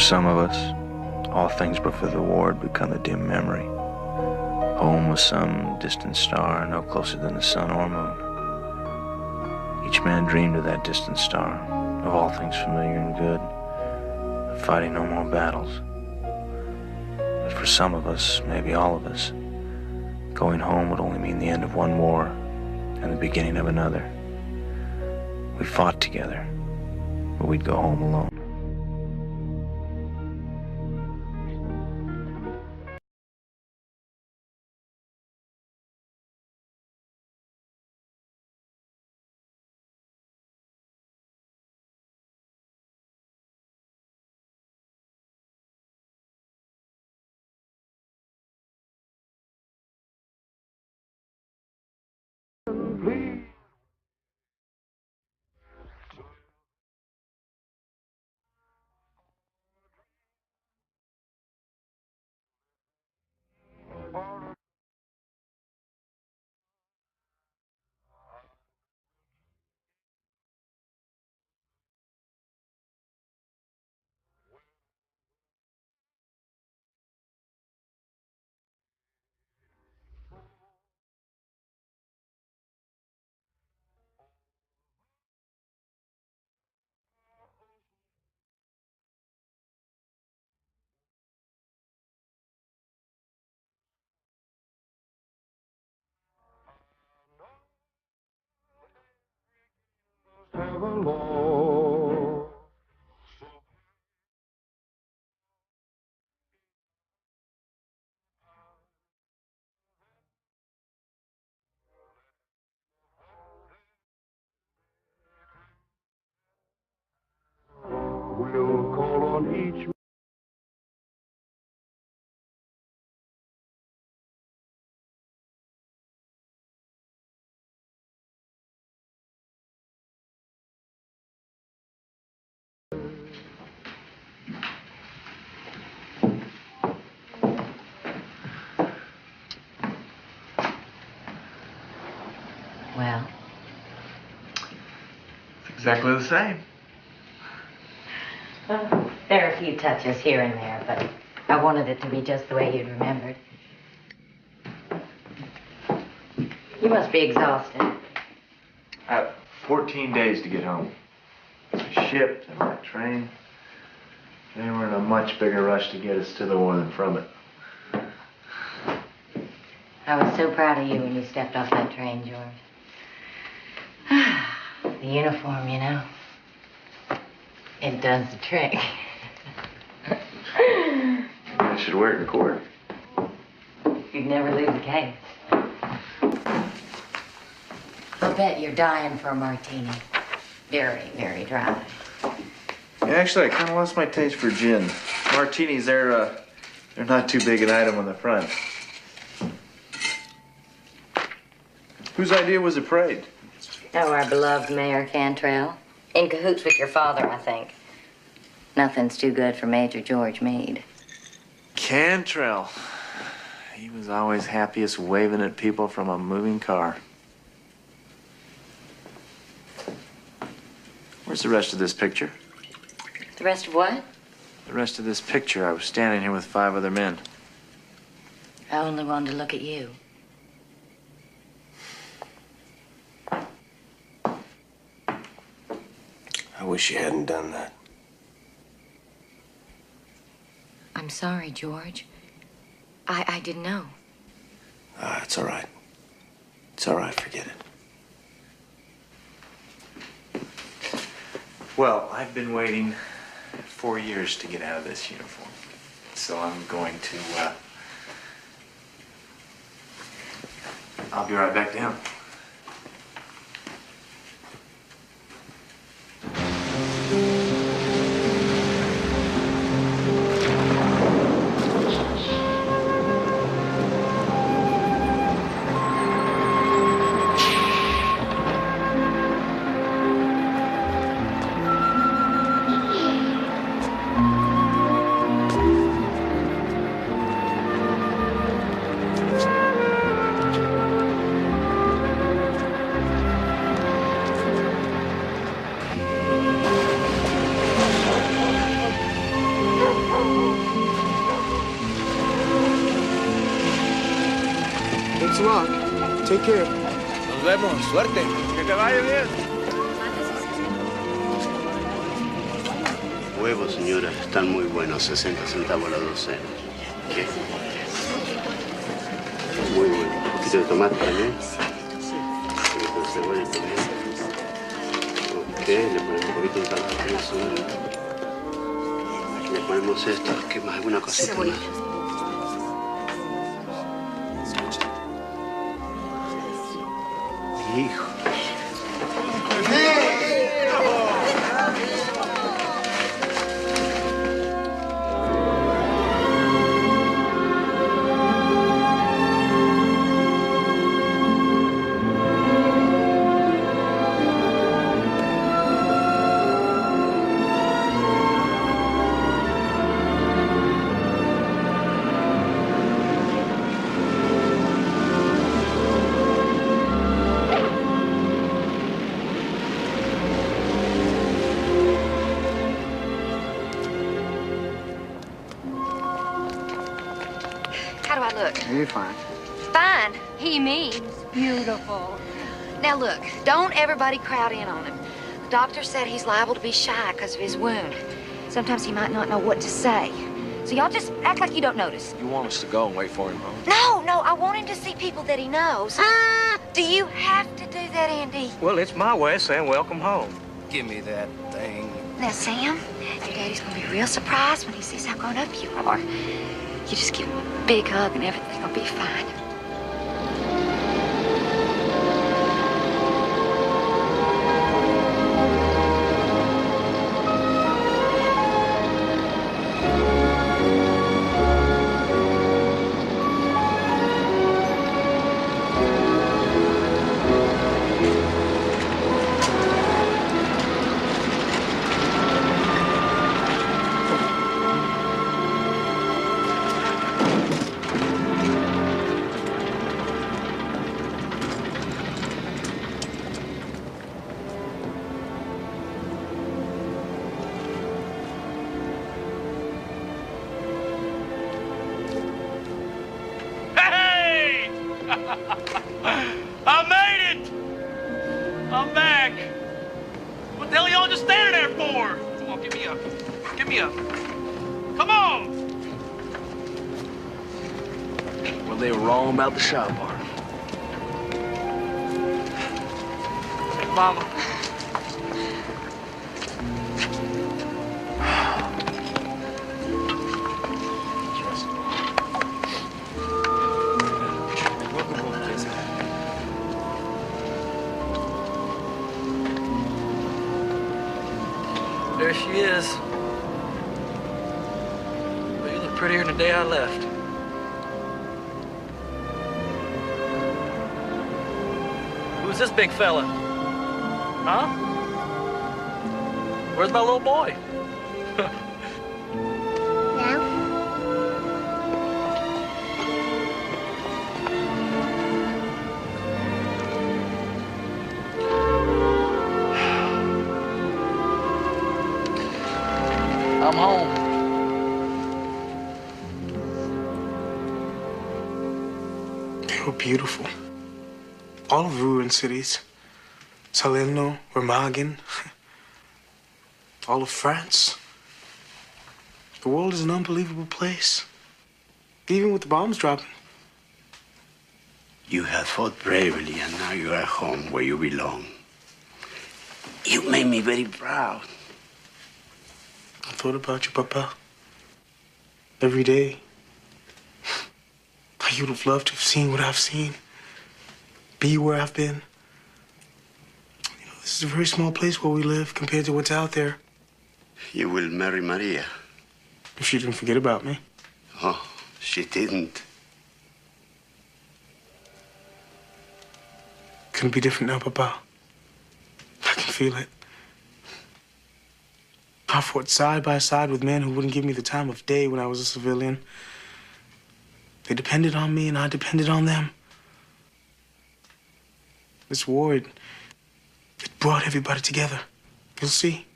some of us, all things before the war had become a dim memory. Home was some distant star, no closer than the sun or moon. Each man dreamed of that distant star, of all things familiar and good, of fighting no more battles. But for some of us, maybe all of us, going home would only mean the end of one war and the beginning of another. We fought together, but we'd go home alone. We'll call on each. Well, It's exactly the same. there are a few touches here and there, but I wanted it to be just the way you'd remembered. You must be exhausted. I have 14 days to get home. My ship and my train. They were in a much bigger rush to get us to the war than from it. I was so proud of you when you stepped off that train, George. The uniform, you know. It does the trick. I should wear it in court. You'd never lose a case. I'll bet you're dying for a martini. Very, very dry. Yeah, actually, I kind of lost my taste for gin. Martinis, they're not too big an item on the front. Whose idea was the parade? Oh, our beloved Mayor Cantrell. In cahoots with your father, I think. Nothing's too good for Major George Meade. Cantrell. He was always happiest waving at people from a moving car. Where's the rest of this picture? The rest of what? The rest of this picture. I was standing here with 5 other men. I only wanted to look at you. I wish you hadn't done that. I'm sorry, George. I didn't know. It's all right. It's all right, forget it. Well, I've been waiting 4 years to get out of this uniform. So I'm going to, I'll be right back down. Thanks a lot. Take care. Nos vemos. Suerte. Que te vaya bien. Huevos, señora, están muy buenos, 60 centavos la docena. ¿Qué? Muy bueno. ¿Un poquito de tomate también? Un poquito de cebolla también. Ok, le ponemos un poquito de ensalada de azul. Le ponemos esto, ¿qué más? ¿Alguna cosita más? Hijo. How do I look? You're fine. Fine. He means beautiful. Now look, don't everybody crowd in on him. The doctor said he's liable to be shy because of his wound. Sometimes he might not know what to say. So y'all just act like you don't notice. You want us to go and wait for him, huh? No, I want him to see people that he knows. Do you have to do that, Andy? Well, it's my way of saying welcome home. Give me that thing. Now, Sam, your daddy's gonna be real surprised when he sees how grown up you are. You just give him a big hug and everything will be fine. Hey! I made it! I'm back. What the hell y'all just standing there for? Come on, give me up. Give me up. Come on! Well, they were wrong about the shop part. Mama. There she is. But you look prettier than the day I left. Who's this big fella? Huh? Where's my little boy? I'm home. They were beautiful. All of the ruined cities. Salerno, Remagen. All of France. The world is an unbelievable place. Even with the bombs dropping. You have fought bravely, and now you are home where you belong. You made me very proud. I thought about you, Papa. Every day. How you'd have loved to have seen what I've seen. Be where I've been. You know, this is a very small place where we live compared to what's out there. You will marry Maria. If she didn't forget about me. Oh, she didn't. Couldn't be different now, Papa. I can feel it. I fought side by side with men who wouldn't give me the time of day when I was a civilian. They depended on me, and I depended on them. This war, it brought everybody together. You'll see.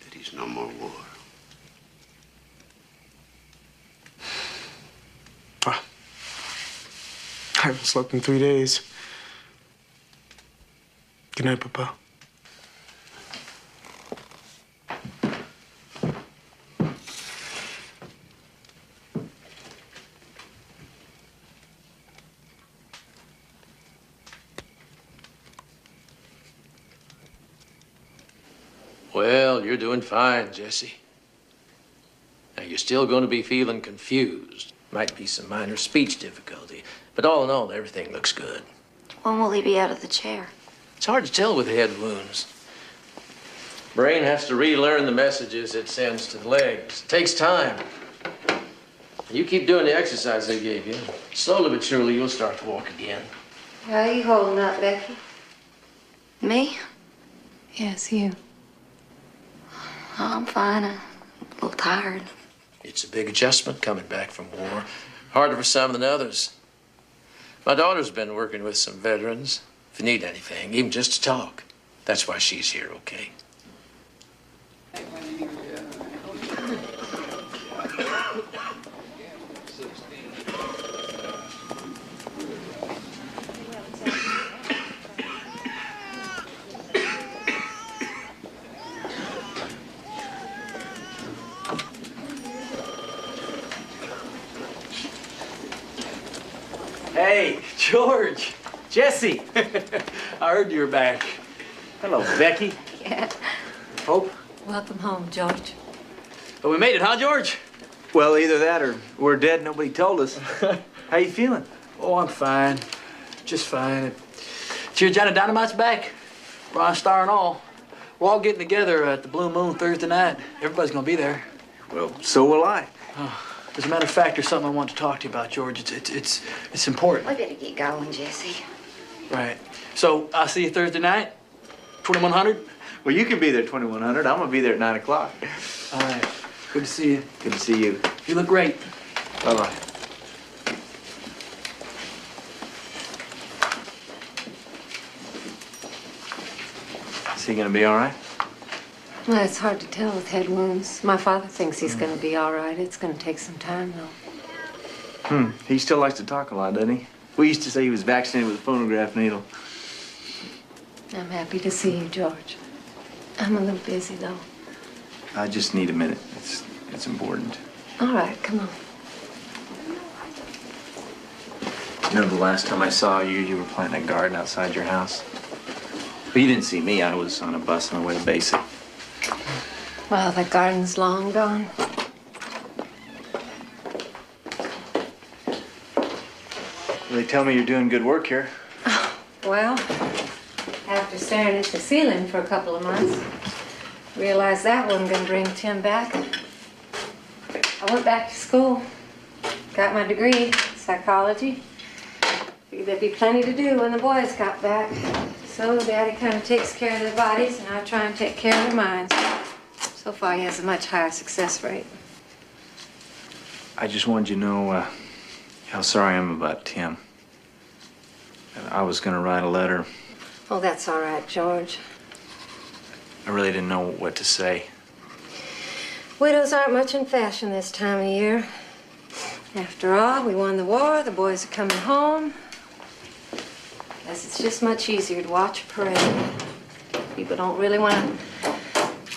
There is no more war. Ah. haven't slept in 3 days. Good night, Papa. Well, you're doing fine, Jesse. Now, you're still going to be feeling confused. Might be some minor speech difficulty. But all in all, everything looks good. When will he be out of the chair? It's hard to tell with head wounds. Brain has to relearn the messages it sends to the legs. It takes time. You keep doing the exercise they gave you. Slowly but surely, you'll start to walk again. How are you holding up, Becky? Me? Yes, you. Oh, I'm fine. I'm a little tired. It's a big adjustment coming back from war. Harder for some than others. My daughter's been working with some veterans. If you need anything, even just to talk, that's why she's here, okay? Hey, George. Jesse. I heard you were back. Hello, Becky. Yeah. Hope. Welcome home, George. But we made it, huh, George? Well, either that or we're dead. Nobody told us. How you feeling? Oh, I'm fine. Just fine. Cheer Johnny Dynamite's back. Ron Star and all. We're all getting together at the Blue Moon Thursday night. Everybody's gonna be there. Well, so will I. As a matter of fact, there's something I want to talk to you about, George. It's important. We better get going, Jesse. Right. So I'll see you Thursday night, 2100. Well, you can be there 2100. I'm gonna be there at 9 o'clock. All right. Good to see you. Good to see you. You look great. Bye-bye. Is he gonna be all right? Well, it's hard to tell with head wounds. My father thinks he's going to be all right. It's going to take some time, though. He still likes to talk a lot, doesn't he? We used to say he was vaccinated with a phonograph needle. I'm happy to see you, George. I'm a little busy, though. I just need a minute. It's important. All right, come on. You know, the last time I saw you, you were planting a garden outside your house. But you didn't see me. I was on a bus on my way to basic. Well, the garden's long gone. They tell me you're doing good work here. Well, after staring at the ceiling for a couple of months, realized that wasn't going to bring Tim back. I went back to school, got my degree, psychology. Figured there'd be plenty to do when the boys got back. So Daddy kind of takes care of their bodies, and I try and take care of their minds. So far, he has a much higher success rate. I just wanted you to know how sorry I am about Tim. I was going to write a letter. Oh, that's all right, George. I really didn't know what to say. Widows aren't much in fashion this time of year. After all, we won the war, the boys are coming home. Guess it's just much easier to watch a parade. People don't really want to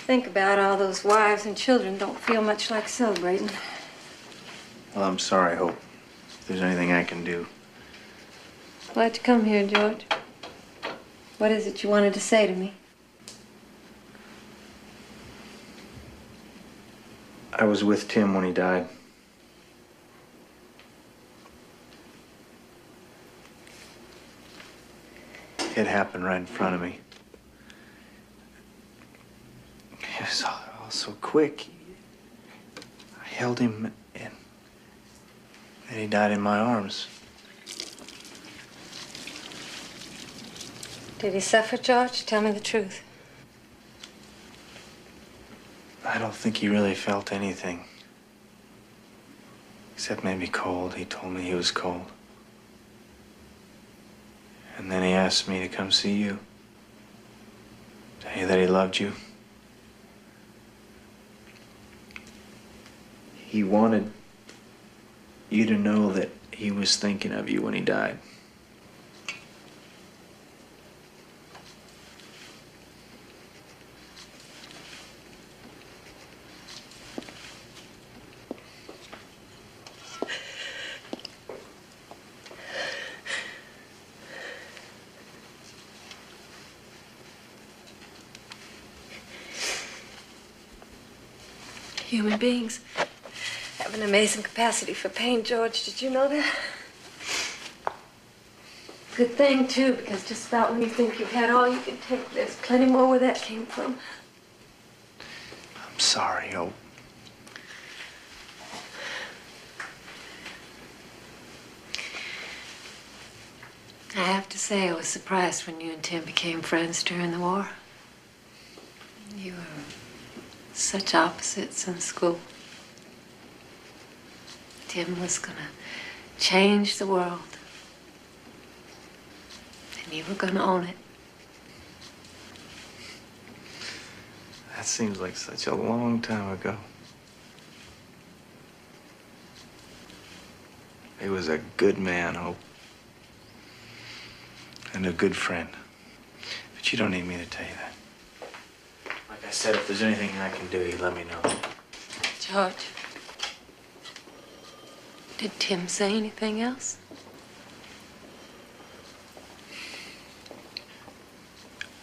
think about all those wives and children, don't feel much like celebrating. Well, I'm sorry, Hope. If there's anything I can do. Glad you come here, George. What is it you wanted to say to me? I was with Tim when he died. It happened right in front of me. It was all so quick. I held him and he died in my arms. Did he suffer, George? Tell me the truth. I don't think he really felt anything. Except maybe cold. He told me he was cold. And then he asked me to come see you. Tell you that he loved you. He wanted you to know that he was thinking of you when he died. Human beings have an amazing capacity for pain, George. Did you know that? Good thing, too, because just about when you think you've had all you can take, there's plenty more where that came from. I'm sorry, Hope. I have to say I was surprised when you and Tim became friends during the war. You were such opposites in school. Tim was gonna change the world. And you were gonna own it. That seems like such a long time ago. He was a good man, Hope. And a good friend. But you don't need me to tell you that. Like I said, if there's anything I can do, you let me know. George, did Tim say anything else?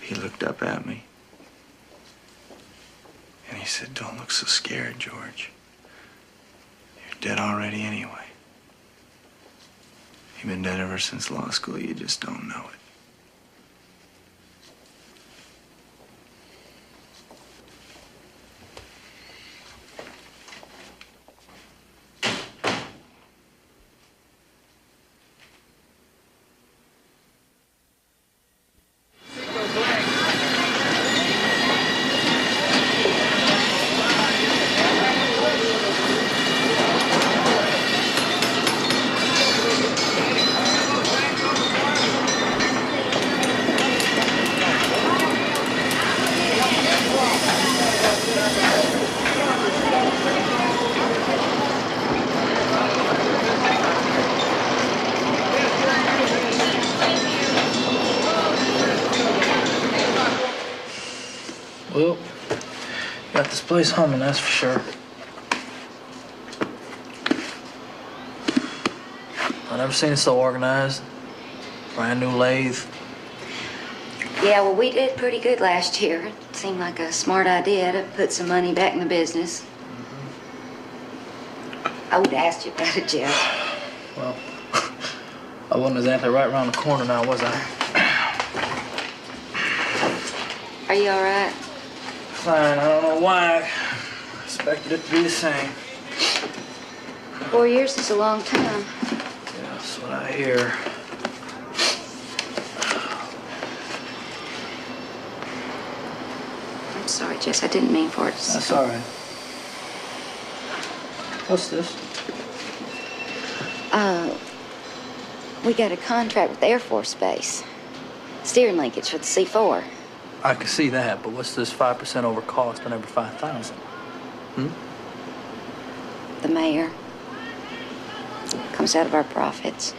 He looked up at me. And he said, "Don't look so scared, George. You're dead already anyway. You've been dead ever since law school. You just don't know it." Well, got this place humming, that's for sure. I never seen it so organized. Brand new lathe. Yeah, well, we did pretty good last year. It seemed like a smart idea to put some money back in the business. I would have asked you about it, Jeff. Well, I wasn't exactly right around the corner now, was I? Are you all right? Fine, I don't know why. I expected it to be the same. 4 years is a long time. Yeah, that's what I hear. I'm sorry, Jess. I didn't mean for it to... That's all right. What's this? We got a contract with Air Force Base. Steering linkage for the C-4. I can see that, but what's this 5% over cost on every 5,000? The mayor. Comes out of our profits.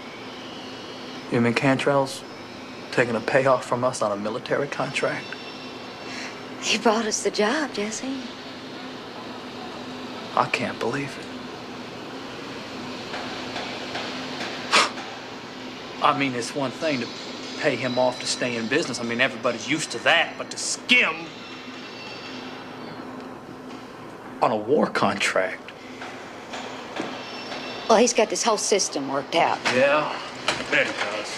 You mean Cantrell's taking a payoff from us on a military contract? He brought us the job, Jesse. I can't believe it. I mean, it's one thing to pay him off to stay in business. I mean, everybody's used to that, but to skim on a war contract. Well, he's got this whole system worked out. Yeah, I bet he does.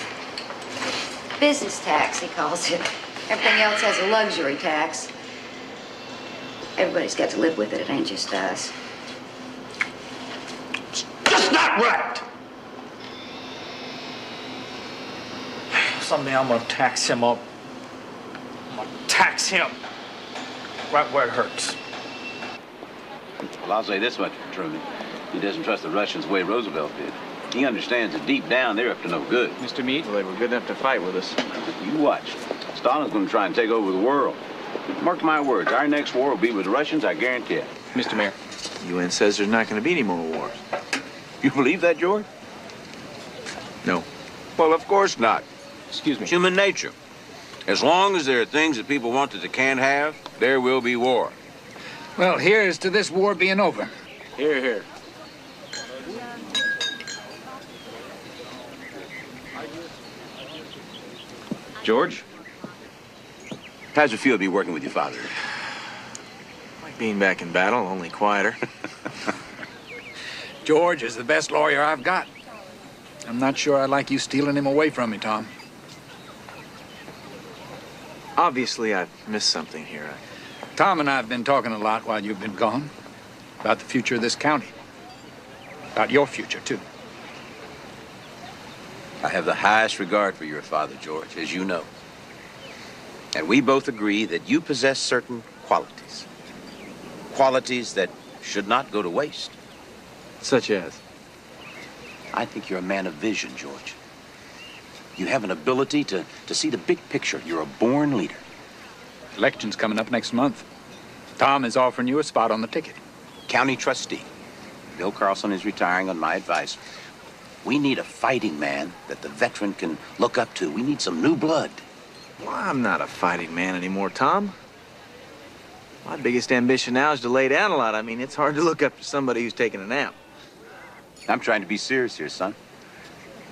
Business tax, he calls it. Everything else has a luxury tax. Everybody's got to live with it. It ain't just us. Just not right! Someday I'm gonna tax him up. I'm gonna tax him right where it hurts. Well, I'll say this much for Truman. He doesn't trust the Russians the way Roosevelt did. He understands that deep down they're up to no good. Mr. Meade, well, they were good enough to fight with us. You watch. Stalin's going to try and take over the world. Mark my words, our next war will be with the Russians, I guarantee it. Mr. Mayor, UN says there's not going to be any more wars. You believe that, George? No. Well, of course not. Excuse me. It's human nature. As long as there are things that people want that they can't have, there will be war. Well, here's to this war being over. Here, here. George? How's it feel to be working with your father? Like being back in battle, only quieter. George is the best lawyer I've got. I'm not sure I'd like you stealing him away from me, Tom. Obviously, I've missed something here. Tom and I have been talking a lot while you've been gone about the future of this county. About your future, too. I have the highest regard for your father, George, as you know. And we both agree that you possess certain qualities. Qualities that should not go to waste. Such as? I think you're a man of vision, George. You have an ability to see the big picture. You're a born leader. Election's coming up next month. Tom is offering you a spot on the ticket. County trustee. Bill Carlson is retiring on my advice. We need a fighting man that the veteran can look up to. We need some new blood. Well, I'm not a fighting man anymore, Tom. My biggest ambition now is to lay down a lot. I mean, it's hard to look up to somebody who's taking a nap. I'm trying to be serious here, son.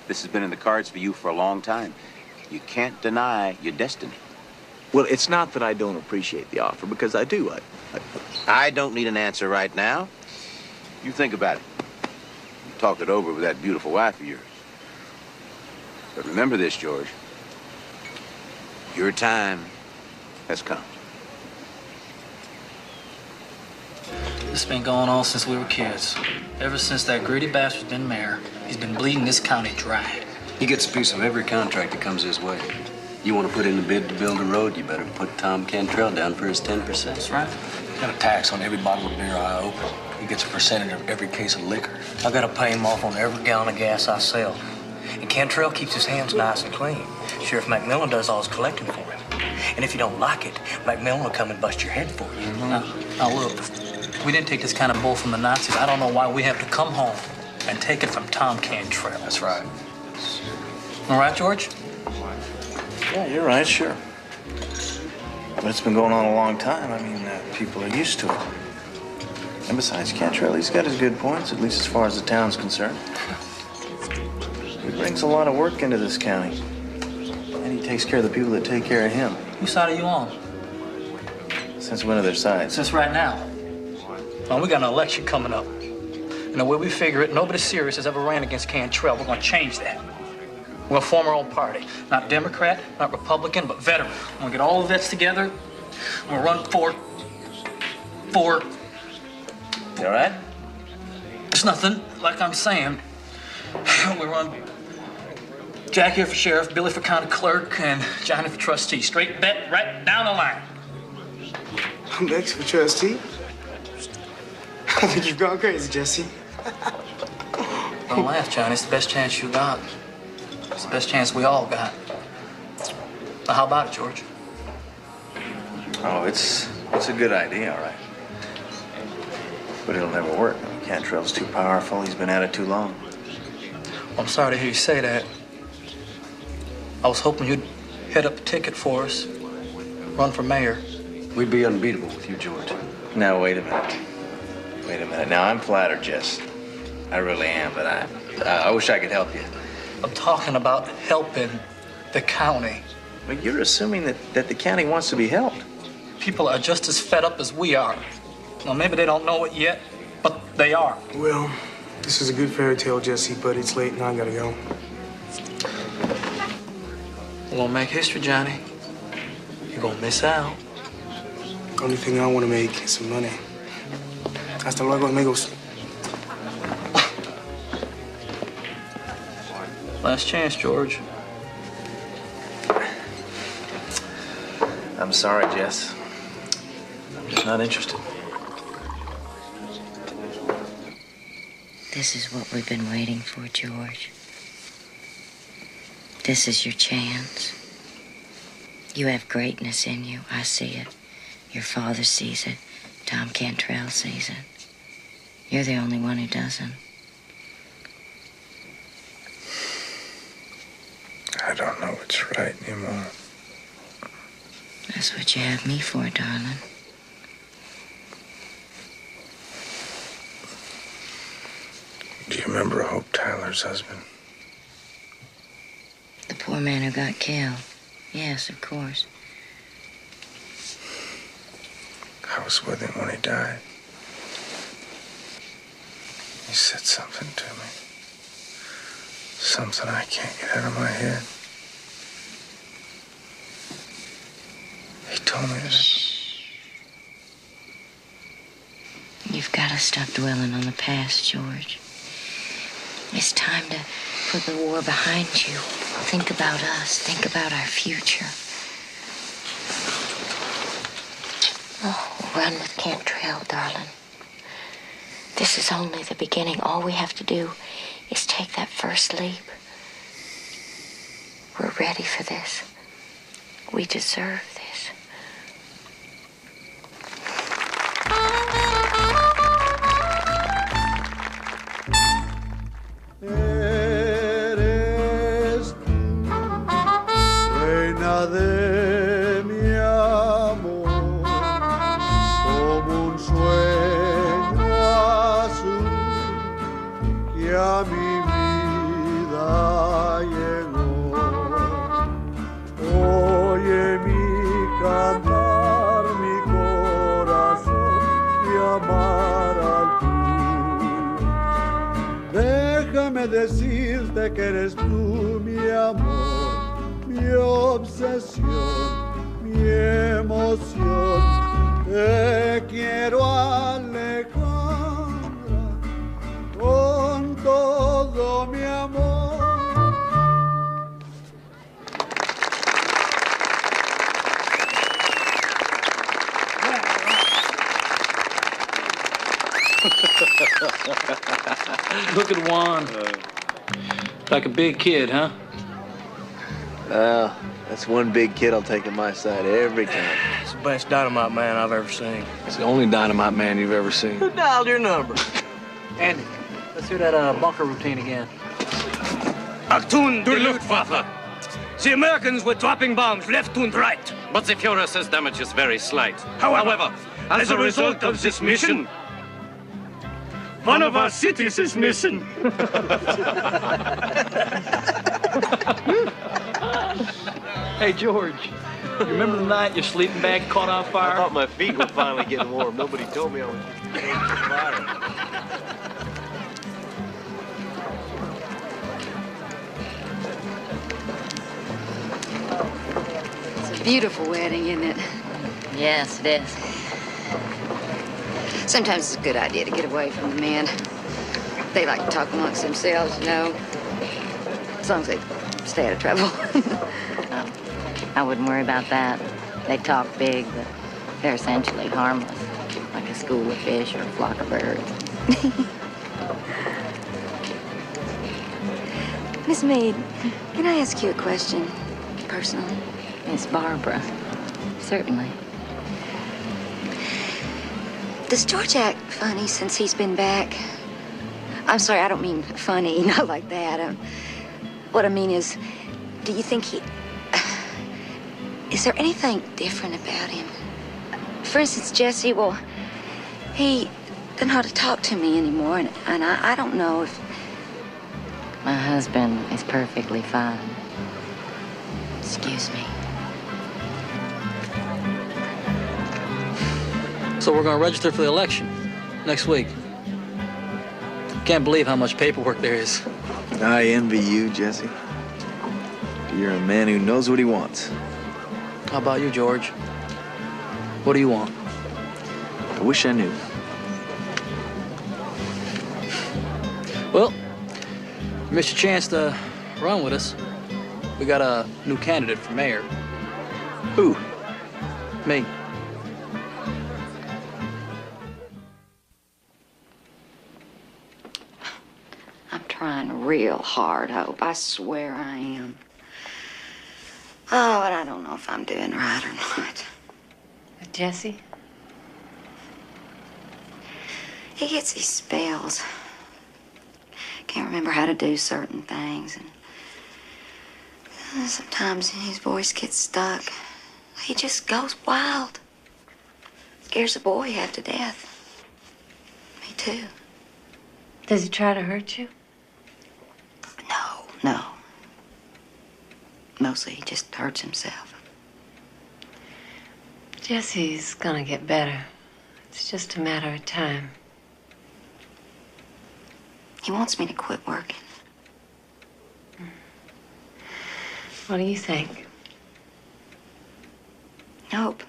This has been in the cards for you for a long time. You can't deny your destiny. Well, it's not that I don't appreciate the offer, because I do. I don't need an answer right now. You think about it. Talk it over with that beautiful wife of yours. But remember this, George. Your time has come. This has been going on since we were kids. Ever since that greedy bastard's been mayor, he's been bleeding this county dry. He gets a piece of every contract that comes his way. You want to put in a bid to build a road, you better put Tom Cantrell down for his 10%. That's right. Got a tax on every bottle of beer I open. He gets a percentage of every case of liquor. I gotta pay him off on every gallon of gas I sell. And Cantrell keeps his hands nice and clean. Sheriff McMillan does all his collecting for him. And if you don't like it, McMillan will come and bust your head for you. Now look, we didn't take this kind of bull from the Nazis. I don't know why we have to come home and take it from Tom Cantrell. That's right. All right, George? Yeah, you're right, sure. But it's been going on a long time. I mean, people are used to it. And besides, Cantrell, he's got his good points, at least as far as the town's concerned. He brings a lot of work into this county. And he takes care of the people that take care of him. Whose side are you on? Since when are their sides? Since right now. Well, we got an election coming up. And the way we figure it, nobody serious has ever ran against Cantrell. We're gonna change that. We're gonna form our own party. Not Democrat, not Republican, but veteran. We're gonna get all the vets together. We're gonna run for... You all right? It's nothing, like I'm saying. We run Jack here for sheriff, Billy for county clerk, and Johnny for trustee. Straight bet right down the line. I'm next for trustee. I think you've gone crazy, Jesse. Don't laugh, Johnny. It's the best chance you got. It's the best chance we all got. Now, how about it, George? Oh, it's a good idea, all right. But it'll never work. I mean, Cantrell's too powerful. He's been at it too long. Well, I'm sorry to hear you say that. I was hoping you'd head up a ticket for us, run for mayor. We'd be unbeatable with you, George. Now, wait a minute. Wait a minute. Now, I'm flattered, Jess. I really am, but I wish I could help you. I'm talking about helping the county. But you're assuming that the county wants to be helped. People are just as fed up as we are. Well, maybe they don't know it yet, but they are. Well, this is a good fairy tale, Jesse, but it's late and I gotta go. We're gonna make history, Johnny. You're gonna miss out. Only thing I want to make is some money. Hasta luego, amigos. Last chance, George. I'm sorry, Jess. I'm just not interested. This is what we've been waiting for, George. This is your chance. You have greatness in you. I see it. Your father sees it. Tom Cantrell sees it. You're the only one who doesn't. I don't know what's right anymore. That's what you have me for, darling. Do you remember Hope Tyler's husband? The poor man who got killed. Yes, of course. How was with him when he died. He said something to me. Something I can't get out of my head. He told me that... You've got to stop dwelling on the past, George. It's time to put the war behind you. Think about us. Think about our future. Oh, run with Cantrell, darling. This is only the beginning. All we have to do is take that first leap. We're ready for this. We deserve this. Eres tú, reina de mi amor, como un sueño azul que a mi vida llegó. Oye mi cantar, mi corazón, y amar al tuyo. Déjame decirte que eres tú mi amor, mi obsesión, mi emoción. Te quiero, Alejandra, con todo mi amor. Look at Juan. Like a big kid, huh? Well, that's one big kid I'll take on my side every time. It's the best dynamite man I've ever seen. It's the only dynamite man you've ever seen. Who dialed your number? Andy, let's hear that bunker routine again. Achtung, der Luftwaffe! The Americans were dropping bombs left and right. But the Fuhrer says damage is very slight. However, as a result of this mission, one of our cities is missing. Hey, George, you remember the night your sleeping bag caught on fire? I thought my feet were finally getting warm. Nobody told me I was getting on fire. It's a beautiful wedding, isn't it? Yes, it is. Sometimes it's a good idea to get away from the men. They like to talk amongst themselves, you know. As long as they stay out of trouble. I wouldn't worry about that. They talk big, but they're essentially harmless. Like a school of fish or a flock of birds. Miss Meade, can I ask you a question, personally? Miss Barbara. Certainly. Does George act funny since he's been back? I'm sorry, I don't mean funny, not like that. What I mean is, do you think he... Is there anything different about him? For instance, Jesse, well, he doesn't know how to talk to me anymore, and I don't know if... My husband is perfectly fine. Excuse me. So we're going to register for the election next week. Can't believe how much paperwork there is. I envy you, Jesse. You're a man who knows what he wants. How about you, George? What do you want? I wish I knew. Well, you missed your chance to run with us. We got a new candidate for mayor. Who? Me. I'm trying real hard, Hope. I swear I am. Oh, but I don't know if I'm doing right or not. But Jesse? He gets these spells. Can't remember how to do certain things. And sometimes his voice gets stuck. He just goes wild. Scares the boy half to death. Me too. Does he try to hurt you? No. Mostly he just hurts himself. Jesse's gonna get better. It's just a matter of time. He wants me to quit working. What do you think? Nope.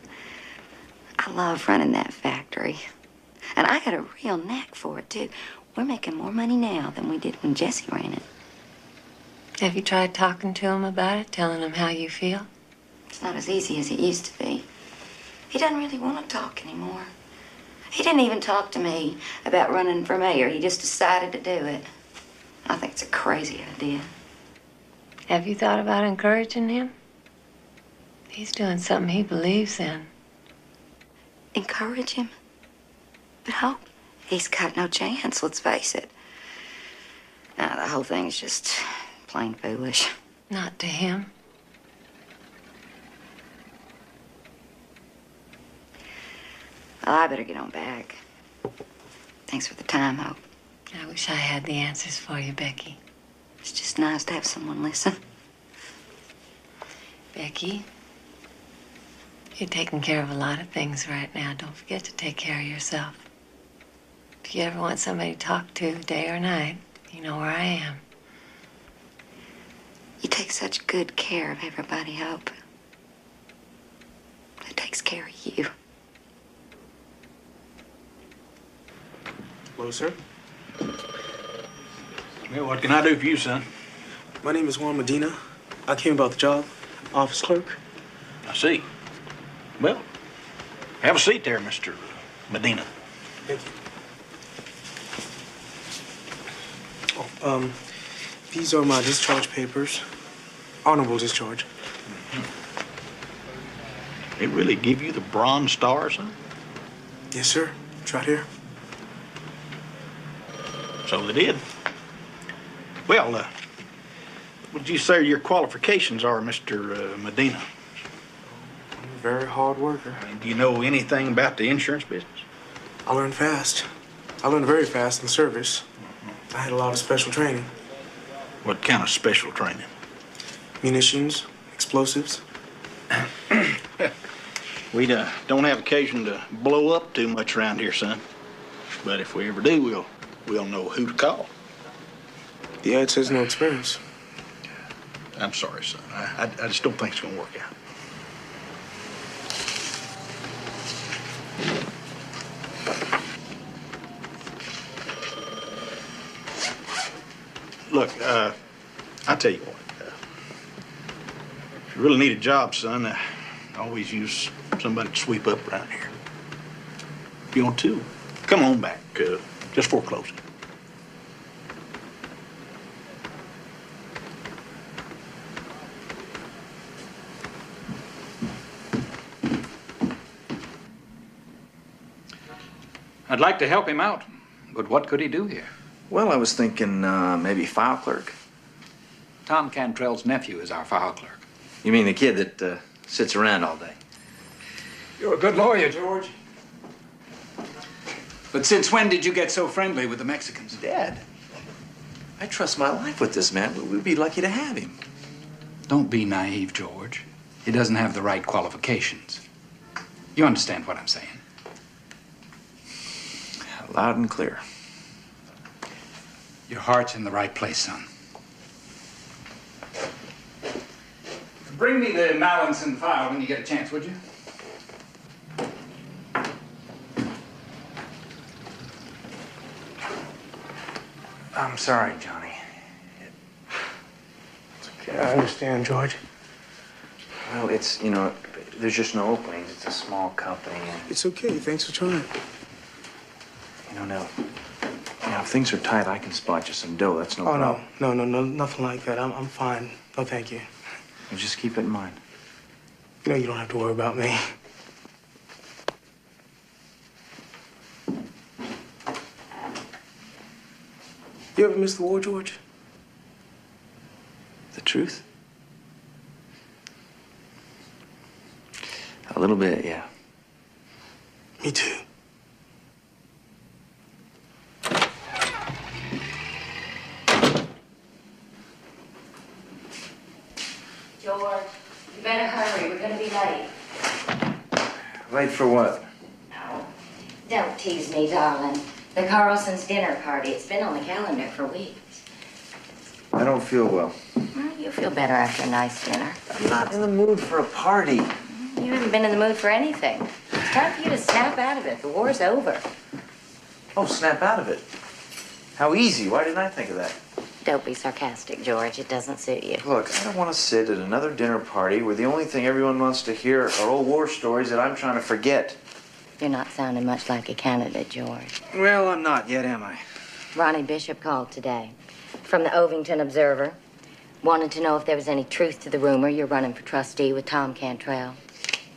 I love running that factory. And I got a real knack for it, too. We're making more money now than we did when Jesse ran it. Have you tried talking to him about it, telling him how you feel? It's not as easy as it used to be. He doesn't really want to talk anymore. He didn't even talk to me about running for mayor. He just decided to do it. I think it's a crazy idea. Have you thought about encouraging him? He's doing something he believes in. Encourage him? No. He's got no chance, let's face it. Now, the whole thing's just plain foolish. Not to him. Well, I better get on back. Thanks for the time, Hope. I wish I had the answers for you, Becky. It's just nice to have someone listen. Becky, you're taking care of a lot of things right now. Don't forget to take care of yourself. If you ever want somebody to talk to, day or night, you know where I am. You take such good care of everybody, Hope. That takes care of you. Hello, sir. Well, what can I do for you, son? My name is Juan Medina. I came about the job, office clerk. I see. Well, have a seat there, Mr. Medina. Thank you. These are my discharge papers. Honorable discharge. They really give you the Bronze Star, son? Yes, sir. It's right here. So they did. Well, what would you say your qualifications are, Mr. Medina? I'm a very hard worker. Do you know anything about the insurance business? I learned fast. I learned very fast in the service. I had a lot of special training. What kind of special training? Munitions, explosives. We don't have occasion to blow up too much around here, son. But if we ever do, we'll know who to call. The ad says no experience. I'm sorry, son. I just don't think it's going to work out. Look, I'll tell you what. If you really need a job, son, always use somebody to sweep up around here. If you want to, come on back, just for closing. I'd like to help him out, but what could he do here? Well, I was thinking maybe file clerk. Tom Cantrell's nephew is our file clerk. You mean the kid that sits around all day? You're a good lawyer, George. But since when did you get so friendly with the Mexicans? Dad, I trust my life with this man. We'd be lucky to have him. Don't be naive, George. He doesn't have the right qualifications. You understand what I'm saying? Loud and clear. Your heart's in the right place, son. Bring me the Mallinson file when you get a chance, would you? I'm sorry, Johnny. It's okay. I understand, George. Well, it's, there's just no openings. It's a small company. And, It's okay. Thanks for trying. Now, if things are tight, I can spot you some dough. That's no problem. No, nothing like that. I'm fine. No, thank you. Well, just keep it in mind. You know you don't have to worry about me. You ever miss the war, George? The truth? A little bit, yeah. Me too. George, you better hurry. We're gonna be late. Late for what? No. Don't tease me, darling. The Carlson's dinner party. It's been on the calendar for weeks. I don't feel well. Well, you'll feel better after a nice dinner. I'm not in the mood for a party. You haven't been in the mood for anything. It's time for you to snap out of it. The war's over. Oh, snap out of it. How easy. Why didn't I think of that? Don't be sarcastic, George. It doesn't suit you. Look, I don't want to sit at another dinner party where the only thing everyone wants to hear are old war stories that I'm trying to forget. You're not sounding much like a candidate, George. Well, I'm not yet, am I? Ronnie Bishop called today from the Ovington Observer. Wanted to know if there was any truth to the rumor you're running for trustee with Tom Cantrell.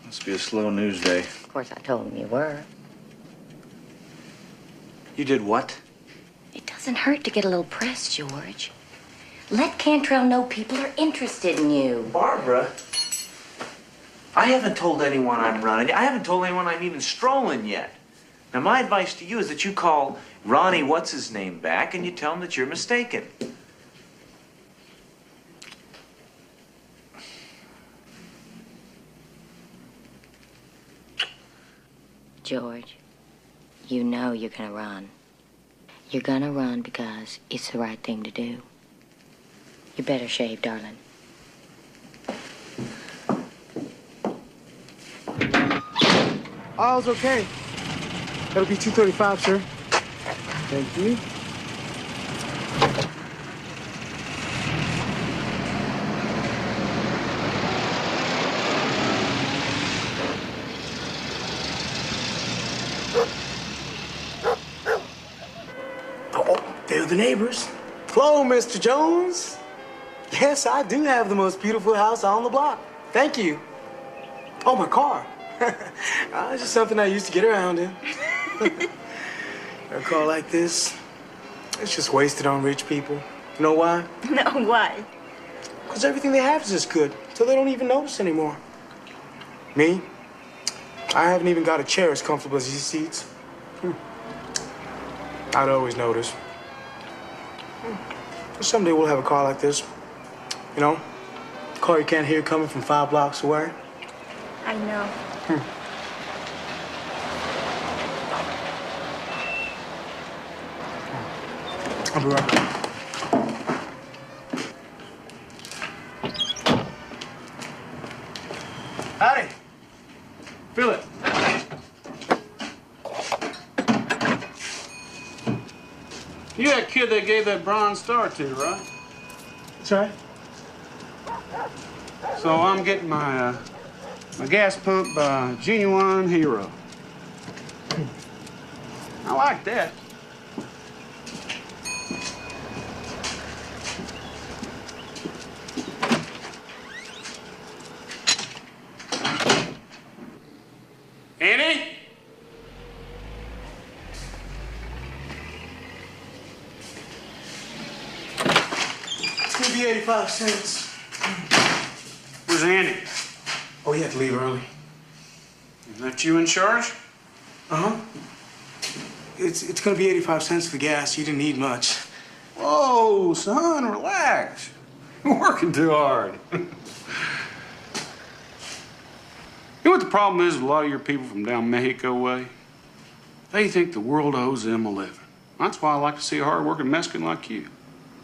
Must be a slow news day. Of course, I told him you were. You did what? It doesn't hurt to get a little press, George. Let Cantrell know people are interested in you. Barbara, I haven't told anyone I'm running. I haven't told anyone I'm even strolling yet. Now, my advice to you is that you call Ronnie What's-His-Name back and you tell him that you're mistaken. George, you know you're gonna run. You're gonna run because it's the right thing to do. You better shave, darling. All's okay. That'll be 235, sir. Thank you. Oh, they're the neighbors. Hello, Mr. Jones. Yes, I do have the most beautiful house on the block. Thank you. Oh, my car. It's just something I used to get around in. A car like this, it's just wasted on rich people. You know why? No, why? Because everything they have is just good, so they don't even notice anymore. Me? I haven't even got a chair as comfortable as these seats. I'd always notice. Someday we'll have a car like this. You know, a car you can't hear coming from 5 blocks away. I know. I'll be right back. Howdy. Feel it. You that kid they gave that Bronze Star to, right? That's right. So I'm getting my gas pump by Genuine Hero. I like that. Annie? It's gonna be 85 cents. Where's Annie? Oh, he had to leave early. Is that you in charge? Uh-huh. It's gonna be 85 cents for gas. You didn't need much. Whoa, son, relax. You're working too hard. You know what the problem is with a lot of your people from down Mexico way? They think the world owes them a living. That's why I like to see a hard-working Mexican like you.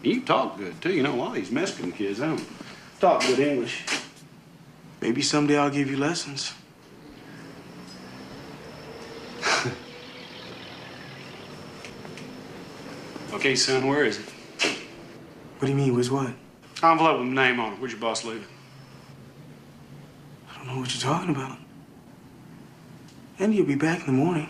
You talk good, too. You know, a lot of these Mexican kids, they don't talk good English. Maybe someday I'll give you lessons. Okay, son, where is it? What do you mean, where's what? Envelope with a name on it. Where'd your boss leave it? I don't know what you're talking about. Andy will be back in the morning.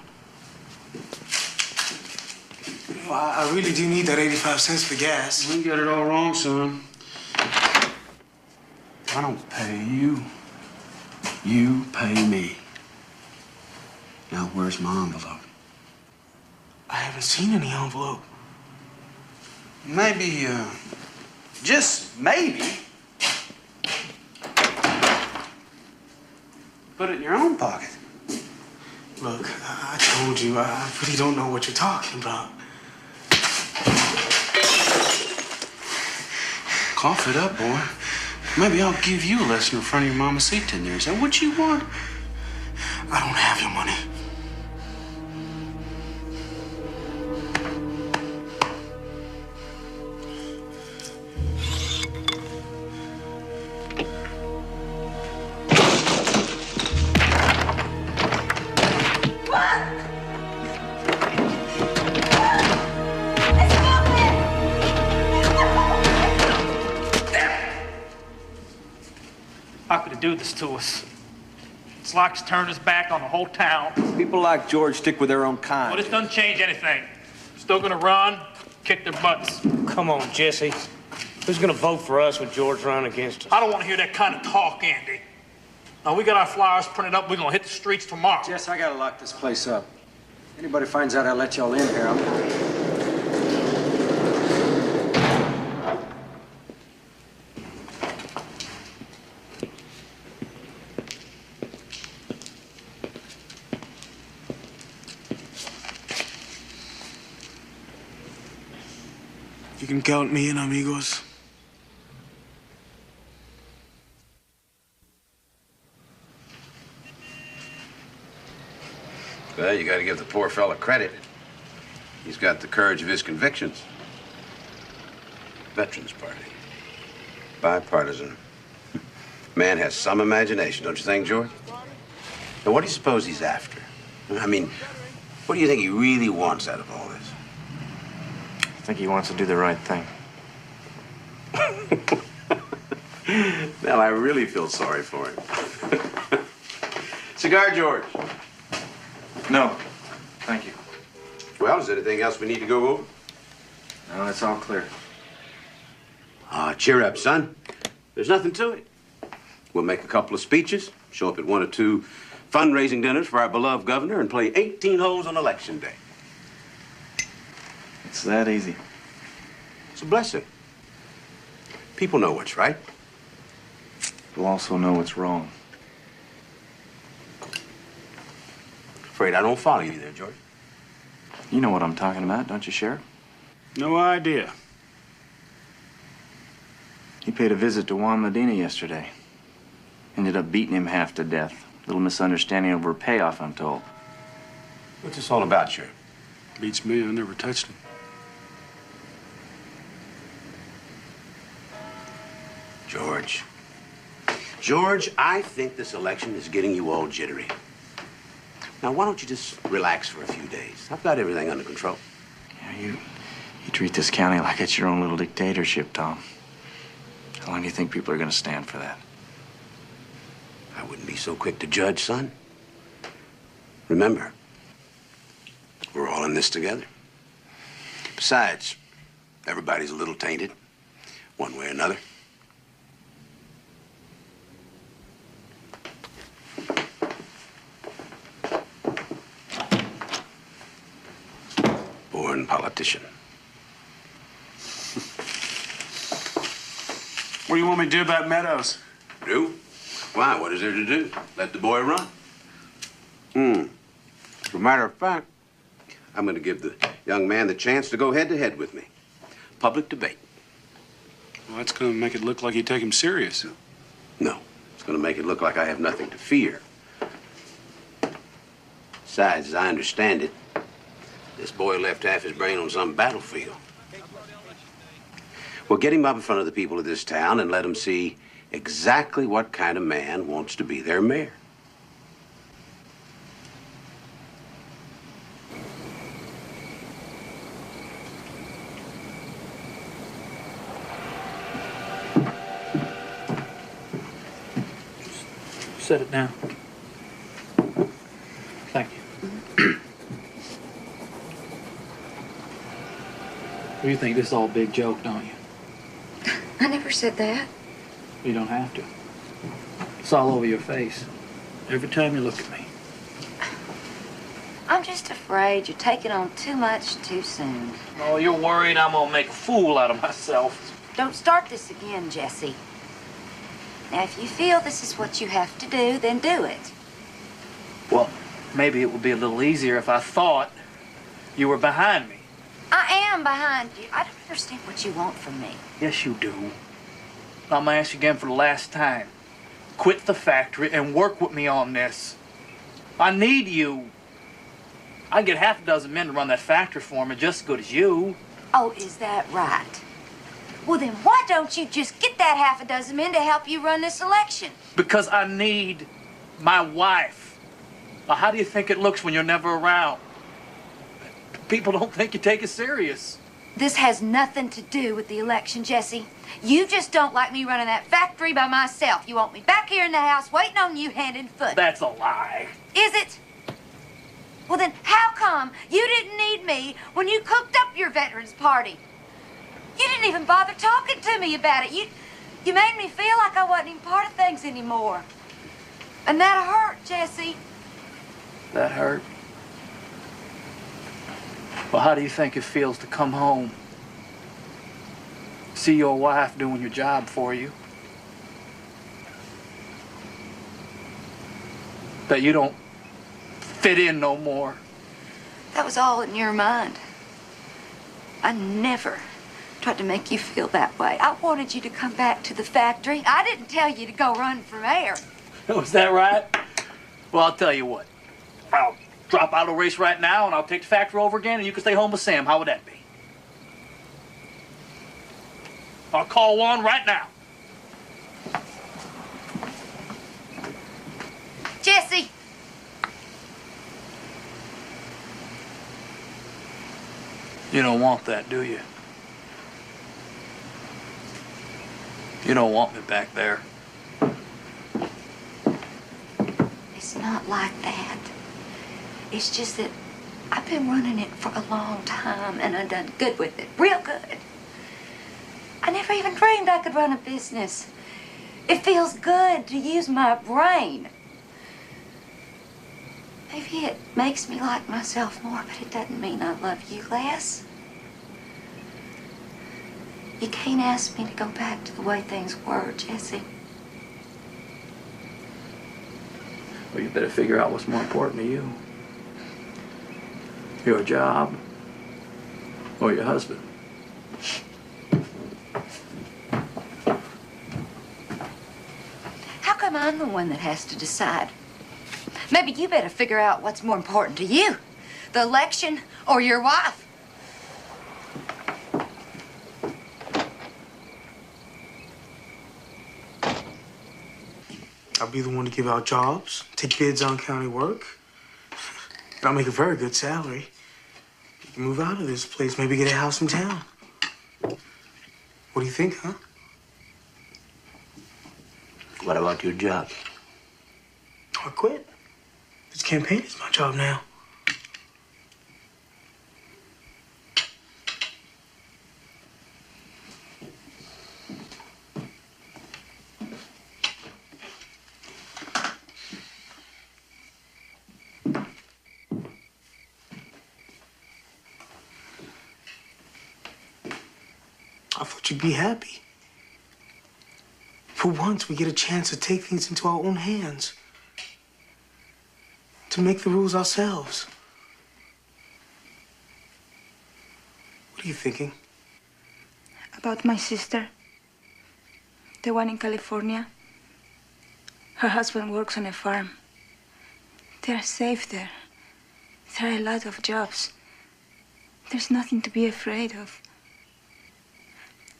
You know, I really do need that 85 cents for gas. You got it all wrong, son. I don't pay you. You pay me. Now, where's my envelope? I haven't seen any envelope. Maybe, just maybe, put it in your own pocket. Look, I told you, I really don't know what you're talking about. Cough it up, boy. Maybe I'll give you a lesson in front of your mamacita in there. Is that what you want? I don't have your money. How could he do this to us? It's like he's turned his back on the whole town. People like George stick with their own kind. Well, this doesn't change anything. Still gonna run, kick their butts. Come on, Jesse. Who's gonna vote for us with George running against us? I don't want to hear that kind of talk, Andy. Now, we got our flyers printed up. We're gonna hit the streets tomorrow. Jess, I gotta lock this place up. Anybody finds out I let y'all in here, I'm... You can count me in, amigos. Well, you got to give the poor fella credit. He's got the courage of his convictions. Veterans Party. Bipartisan. Man has some imagination, don't you think, George? Now, what do you suppose he's after? I mean, what do you think he really wants out of all this? I think he wants to do the right thing. Now, I really feel sorry for him. Cigar, George? No, thank you. Well, is there anything else we need to go over? No, it's all clear. Cheer up, son. There's nothing to it. We'll make a couple of speeches, show up at 1 or 2 fundraising dinners for our beloved governor, and play 18 holes on Election Day. It's that easy. It's a blessing. People know what's right. We'll also know what's wrong. Afraid I don't follow you there, George. You know what I'm talking about, don't you, Sheriff? No idea. He paid a visit to Juan Medina yesterday. Ended up beating him half to death. Little misunderstanding over a payoff, I'm told. What's this all about, Sheriff? Beats me. I never touched him. George. George, I think this election is getting you all jittery. Now, why don't you just relax for a few days? I've got everything under control. Yeah, you treat this county like it's your own little dictatorship, Tom. How long do you think people are going to stand for that? I wouldn't be so quick to judge, son. Remember, we're all in this together. Besides, everybody's a little tainted, one way or another. Born politician. What do you want me to do about Meadows? Do? Why? What is there to do? Let the boy run. As a matter of fact, I'm going to give the young man the chance to go head-to-head with me. Public debate. Well, that's going to make it look like you take him serious. No. It's going to make it look like I have nothing to fear. Besides, as I understand it, this boy left half his brain on some battlefield. Well, get him up in front of the people of this town and let him see exactly what kind of man wants to be their mayor. Set it down. Thank you. You think this is all a big joke, don't you? I never said that. You don't have to. It's all over your face. Every time you look at me. I'm just afraid you're taking on too much too soon. Oh, you're worried I'm gonna make a fool out of myself. Don't start this again, Jesse. Now, if you feel this is what you have to do, then do it. Well, maybe it would be a little easier if I thought you were behind me. I am behind you. I don't understand what you want from me. Yes, you do. I'm gonna ask you again for the last time. Quit the factory and work with me on this. I need you. I can get half a dozen men to run that factory for me just as good as you. Oh, is that right? Well, then why don't you just get that half a dozen men to help you run this election? Because I need my wife. Now, how do you think it looks when you're never around? People don't think you take it serious. This has nothing to do with the election, Jesse. You just don't like me running that factory by myself. You want me back here in the house waiting on you hand and foot. That's a lie. Is it? Well, then how come you didn't need me when you cooked up your veterans party? You didn't even bother talking to me about it. You made me feel like I wasn't even part of things anymore. And that hurt, Jesse. That hurt? Well, how do you think it feels to come home? See your wife doing your job for you? That you don't fit in no more? That was all in your mind. I never tried to make you feel that way. I wanted you to come back to the factory. I didn't tell you to go run for mayor. Was that right? Well, I'll tell you what. I'll drop out of the race right now, and I'll take the factory over again, and you can stay home with Sam. How would that be? I'll call Juan right now. Jesse! You don't want that, do you? You don't want me back there. It's not like that. It's just that I've been running it for a long time, and I've done good with it. Real good. I never even dreamed I could run a business. It feels good to use my brain. Maybe it makes me like myself more, but it doesn't mean I love you less. You can't ask me to go back to the way things were, Jesse. Well, you better figure out what's more important to you. Your job or your husband. How come I'm the one that has to decide? Maybe you better figure out what's more important to you. The election or your wife. I'll be the one to give out jobs, take bids on county work. And I'll make a very good salary. You can move out of this place, maybe get a house in town. What do you think, huh? What about your job? I quit. This campaign is my job now. I thought you'd be happy. For once, we get a chance to take things into our own hands. To make the rules ourselves. What are you thinking? About my sister, the one in California. Her husband works on a farm. They're safe there. There are a lot of jobs. There's nothing to be afraid of.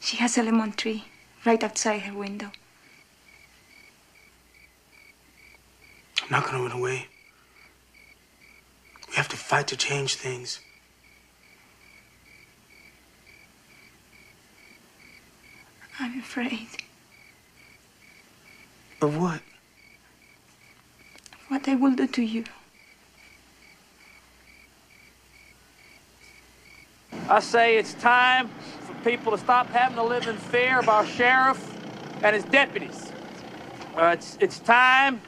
She has a lemon tree right outside her window. I'm not gonna run away. We have to fight to change things. I'm afraid. Of what? What they will do to you. I say it's time for people to stop having to live in fear of our sheriff and his deputies. It's time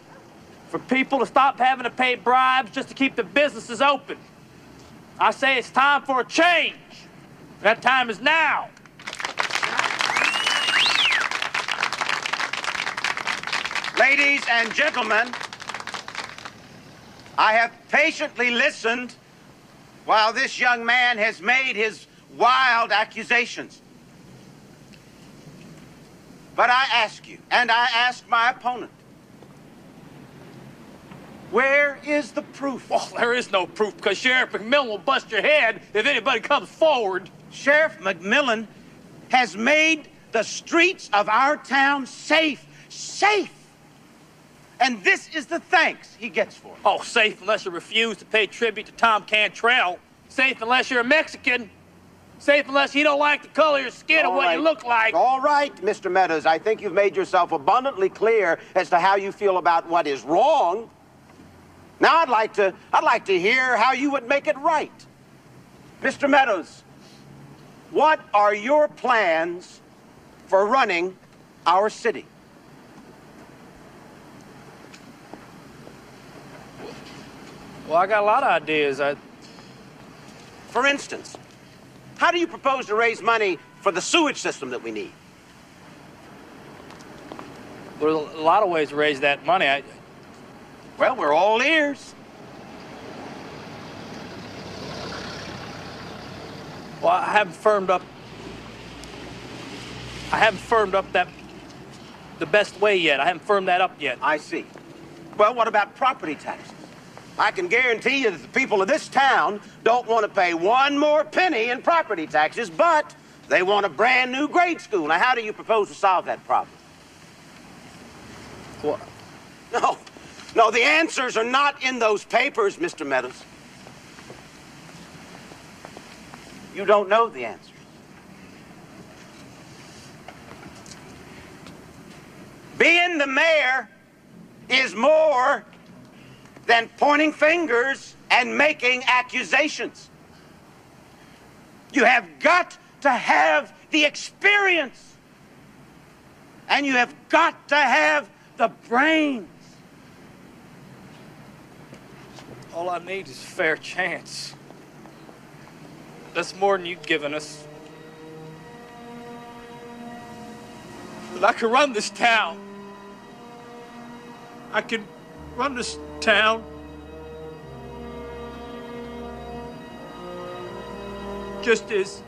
for people to stop having to pay bribes just to keep the businesses open. I say it's time for a change. That time is now. Ladies and gentlemen, I have patiently listened while this young man has made his wild accusations. But I ask you, and I ask my opponent, where is the proof? Well, there is no proof because Sheriff McMillan will bust your head if anybody comes forward. Sheriff McMillan has made the streets of our town safe. Safe! And this is the thanks he gets for it. Oh, safe unless you refuse to pay tribute to Tom Cantrell. Safe unless you're a Mexican. Safe unless you don't like the color of your skin or what you look like. All right, Mr. Meadows. I think you've made yourself abundantly clear as to how you feel about what is wrong. Now I'd like to hear how you would make it right. Mr. Meadows, what are your plans for running our city? Well, I got a lot of ideas. For instance, how do you propose to raise money for the sewage system that we need? There's a lot of ways to raise that money. Well, we're all ears. Well, I haven't firmed up that the best way yet. I haven't firmed that up yet. I see. Well, what about property taxes? I can guarantee you that the people of this town don't want to pay one more penny in property taxes, but they want a brand new grade school. Now, how do you propose to solve that problem? What? No, the answers are not in those papers, Mr. Meadows. You don't know the answers. Being the mayor is more than pointing fingers and making accusations. You have got to have the experience. And you have got to have the brains. All I need is a fair chance. That's more than you've given us. But I can run this town. I can run this town. Just as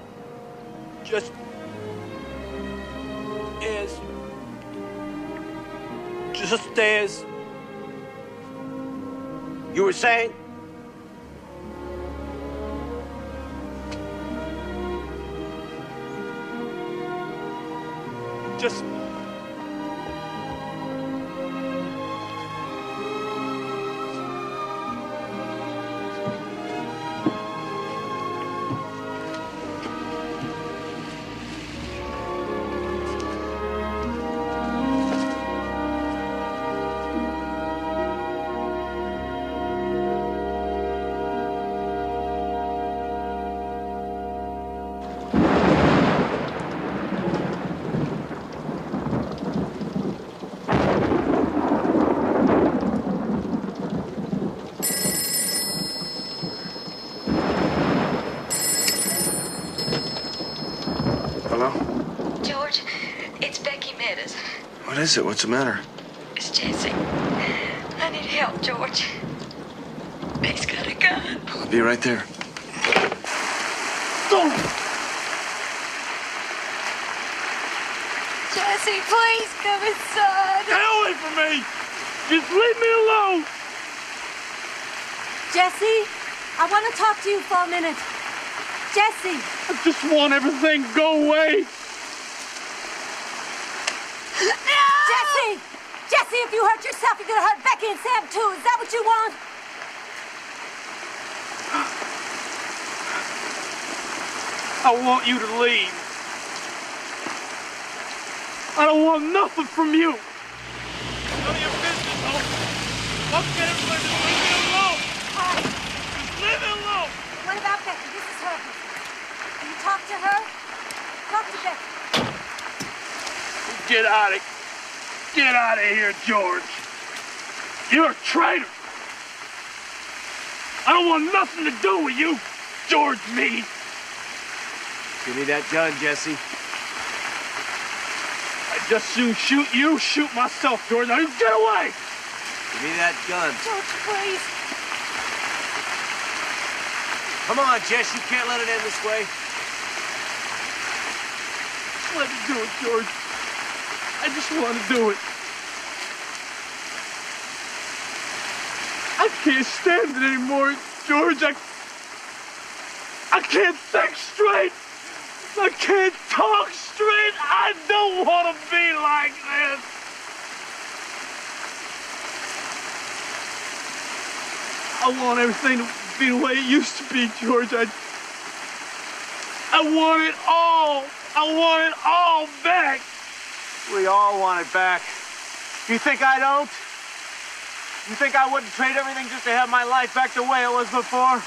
you were saying? Just What is it? What's the matter? It's Jesse. I need help, George. He's got a gun. I'll be right there. Jesse, please come inside. Get away from me! Just leave me alone! Jesse, I want to talk to you for a minute. Jesse! I just want everything to go away. Jesse! Jesse, if you hurt yourself, you're gonna hurt Becky and Sam too. Is that what you want? I want you to leave. I don't want nothing from you. None of your business, Hope. Okay, everybody, just leave me alone. Just leave me alone. What about Becky? This is her. Can you talk to her? Talk to Becky. Get out of here, George. You're a traitor. I don't want nothing to do with you, George Meade. Give me that gun, Jesse. I'd just soon shoot you, shoot myself, George. Now you get away. Give me that gun. George, please. Come on, Jess. You can't let it end this way. Let me do it, George. I just want to do it. I can't stand it anymore, George. I can't think straight. I can't talk straight. I don't want to be like this. I want everything to be the way it used to be, George. I I want it all. I want it all back. We all want it back. You think I don't? You think I wouldn't trade everything just to have my life back the way it was before?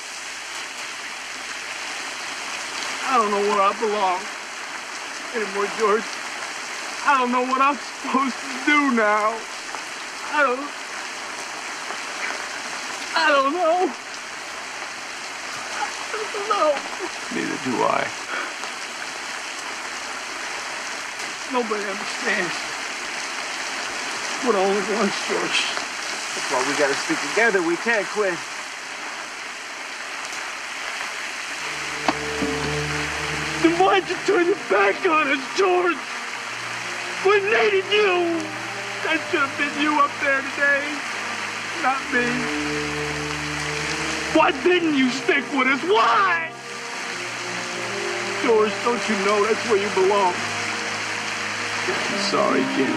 I don't know where I belong anymore, George. I don't know what I'm supposed to do now. I don't know. I don't know. Neither do I. Nobody understands. We're the only ones, George. That's why we gotta stick together. We can't quit. Then why'd you turn your back on us, George? We needed you. That should have been you up there today, not me. Why didn't you stick with us? Why? George, don't you know that's where you belong? I'm sorry, kid.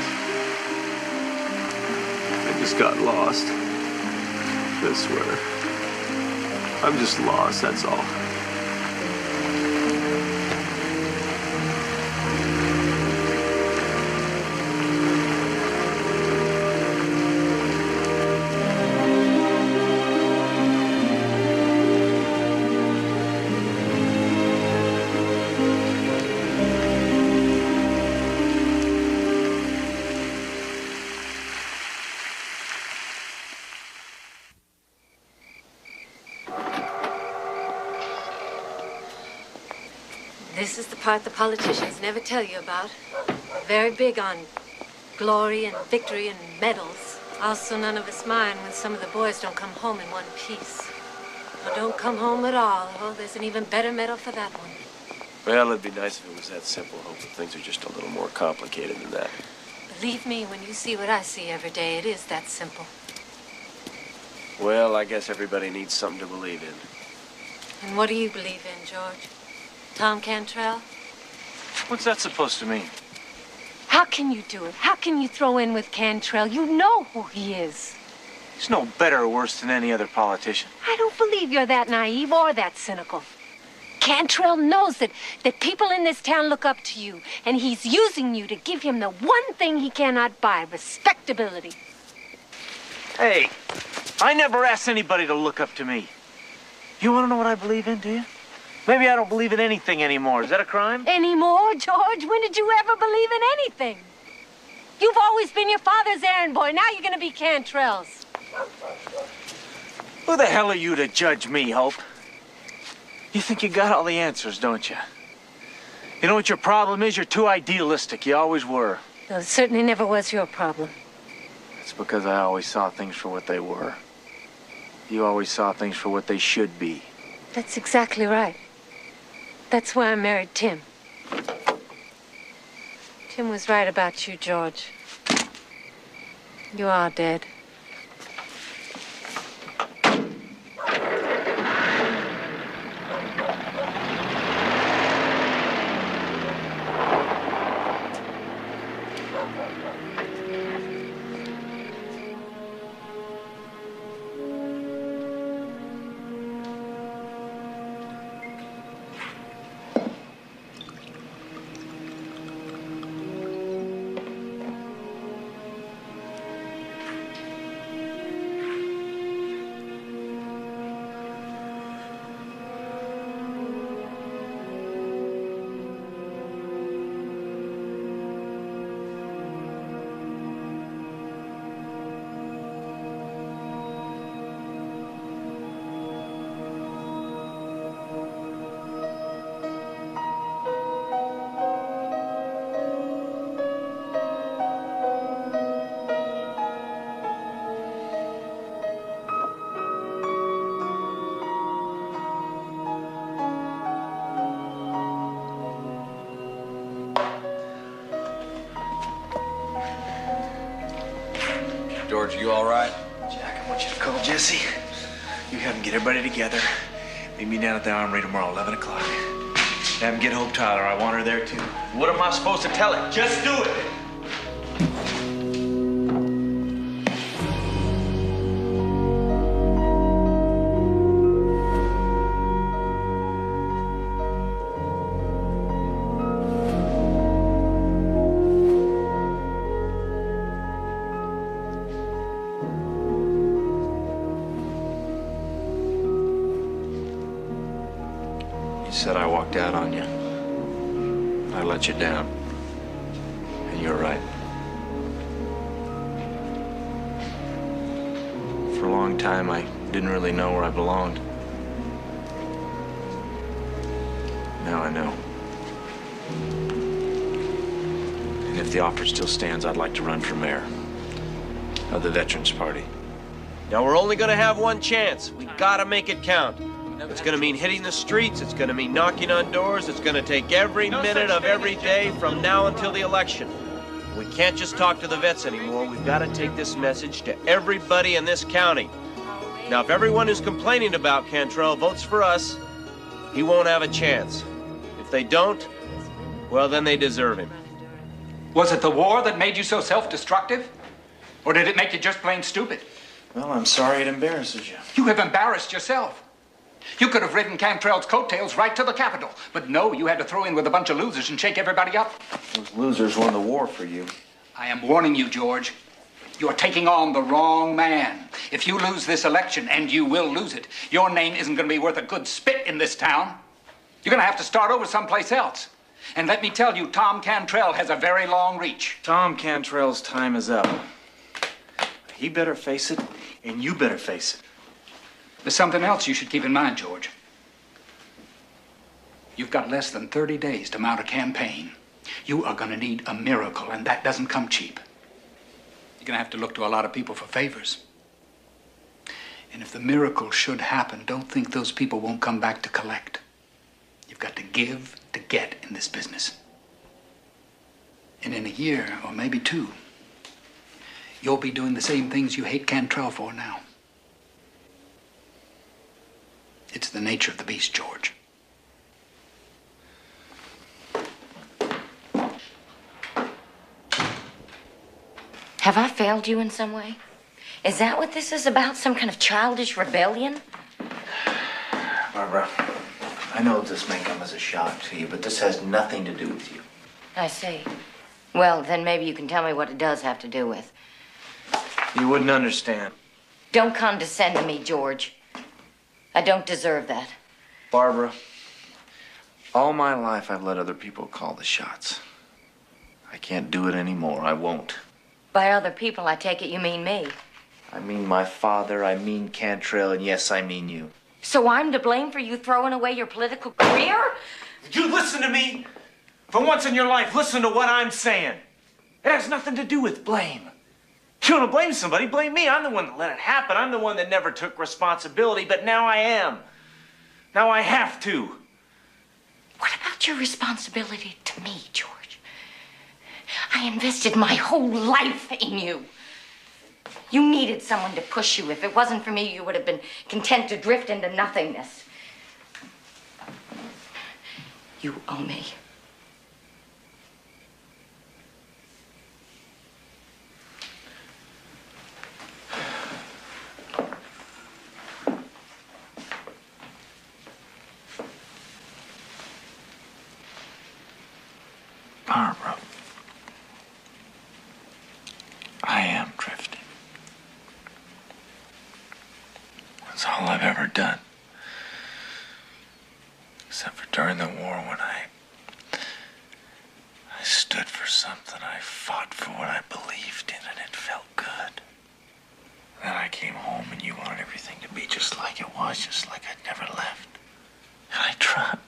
I just got lost. I swear. I'm just lost, that's all. This is the part the politicians never tell you about. Very big on glory and victory and medals. Also, none of us mind when some of the boys don't come home in one piece. Or don't come home at all. Oh, there's an even better medal for that one. Well, it'd be nice if it was that simple. Hope that things are just a little more complicated than that. Believe me, when you see what I see every day, it is that simple. Well, I guess everybody needs something to believe in. And what do you believe in, George? Tom Cantrell? What's that supposed to mean? How can you do it? How can you throw in with Cantrell? You know who he is. He's no better or worse than any other politician. I don't believe you're that naive or that cynical. Cantrell knows that people in this town look up to you, and he's using you to give him the one thing he cannot buy, respectability. Hey, I never asked anybody to look up to me. You want to know what I believe in, do you? Maybe I don't believe in anything anymore. Is that a crime? Anymore, George? When did you ever believe in anything? You've always been your father's errand boy. Now you're going to be Cantrell's. Who the hell are you to judge me, Hope? You think you got all the answers, don't you? You know what your problem is? You're too idealistic. You always were. No, it certainly never was your problem. It's because I always saw things for what they were. You always saw things for what they should be. That's exactly right. That's why I married Tim. Tim was right about you, George. You are dead. George, you all right? Jack, I want you to call Jesse. You have him get everybody together. Meet me down at the Armory tomorrow, 11 o'clock. Have him get Hope Tyler. I want her there, too. What am I supposed to tell her? Just do it! said I walked out on you. I let you down. And you're right. For a long time, I didn't really know where I belonged. Now I know. And if the offer still stands, I'd like to run for mayor of the Veterans Party. Now, we're only gonna have one chance. We gotta make it count. It's gonna mean hitting the streets, it's gonna mean knocking on doors, it's gonna take every minute of every day from now until the election. We can't just talk to the vets anymore. We've gotta take this message to everybody in this county. Now, if everyone who's complaining about Cantrell votes for us, he won't have a chance. If they don't, well, then they deserve him. Was it the war that made you so self-destructive? Or did it make you just plain stupid? Well, I'm sorry it embarrasses you. You have embarrassed yourself. You could have ridden Cantrell's coattails right to the Capitol. But no, you had to throw in with a bunch of losers and shake everybody up. Those losers won the war for you. I am warning you, George. You're taking on the wrong man. If you lose this election, and you will lose it, your name isn't going to be worth a good spit in this town. You're going to have to start over someplace else. And let me tell you, Tom Cantrell has a very long reach. Tom Cantrell's time is up. He better face it, and you better face it. There's something else you should keep in mind, George. You've got less than 30 days to mount a campaign. You are going to need a miracle, and that doesn't come cheap. You're going to have to look to a lot of people for favors. And if the miracle should happen, don't think those people won't come back to collect. You've got to give to get in this business. And in a year, or maybe two, you'll be doing the same things you hate Cantrell for now. It's the nature of the beast, George. Have I failed you in some way? Is that what this is about? Some kind of childish rebellion? Barbara, I know this may come as a shock to you, but this has nothing to do with you. I see. Well, then maybe you can tell me what it does have to do with. You wouldn't understand. Don't condescend to me, George. I don't deserve that. Barbara, all my life I've let other people call the shots. I can't do it anymore. I won't. By other people, I take it you mean me. I mean my father, I mean Cantrell, and yes, I mean you. So I'm to blame for you throwing away your political career? You listen to me. For once in your life, listen to what I'm saying. It has nothing to do with blame. If you want to blame somebody, blame me. I'm the one that let it happen. I'm the one that never took responsibility, but now I am. Now I have to. What about your responsibility to me, George? I invested my whole life in you. You needed someone to push you. If it wasn't for me, you would have been content to drift into nothingness. You owe me. Barbara, I am drifting. That's all I've ever done. Except for during the war when I stood for something. I fought for what I believed in, and it felt good. Then I came home and you wanted everything to be just like it was, just like I'd never left. And I tried.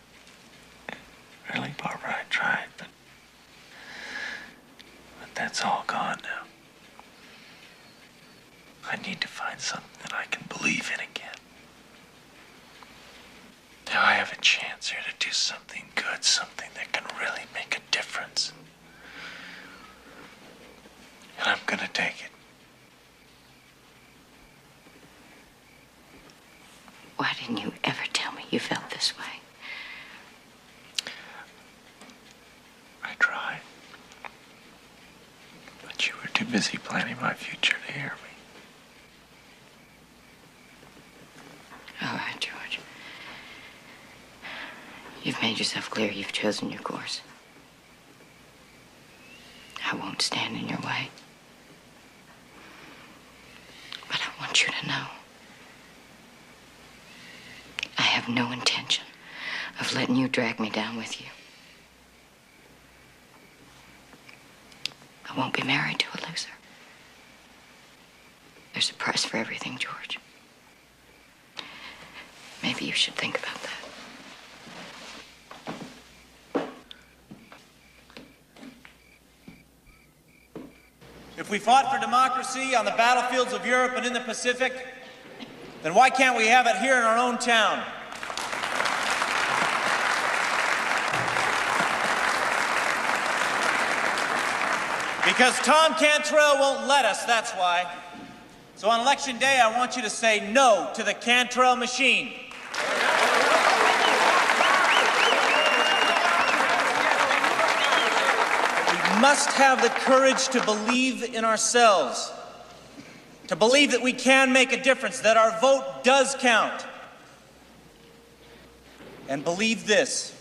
Really, Barbara, I tried, but that's all gone now. I need to find something that I can believe in again. Now I have a chance here to do something good, something that can really make a difference. And I'm gonna take it. Why didn't you ever tell me you felt this way? I tried. But you were too busy planning my future to hear me. All right, George. You've made yourself clear. You've chosen your course. I won't stand in your way. But I want you to know I have no intention of letting you drag me down with you. I won't be married to a loser. There's a price for everything, George. Maybe you should think about that. If we fought for democracy on the battlefields of Europe and in the Pacific, then why can't we have it here in our own town? Because Tom Cantrell won't let us, that's why. So on Election Day, I want you to say no to the Cantrell machine. We must have the courage to believe in ourselves, to believe that we can make a difference, that our vote does count. And believe this: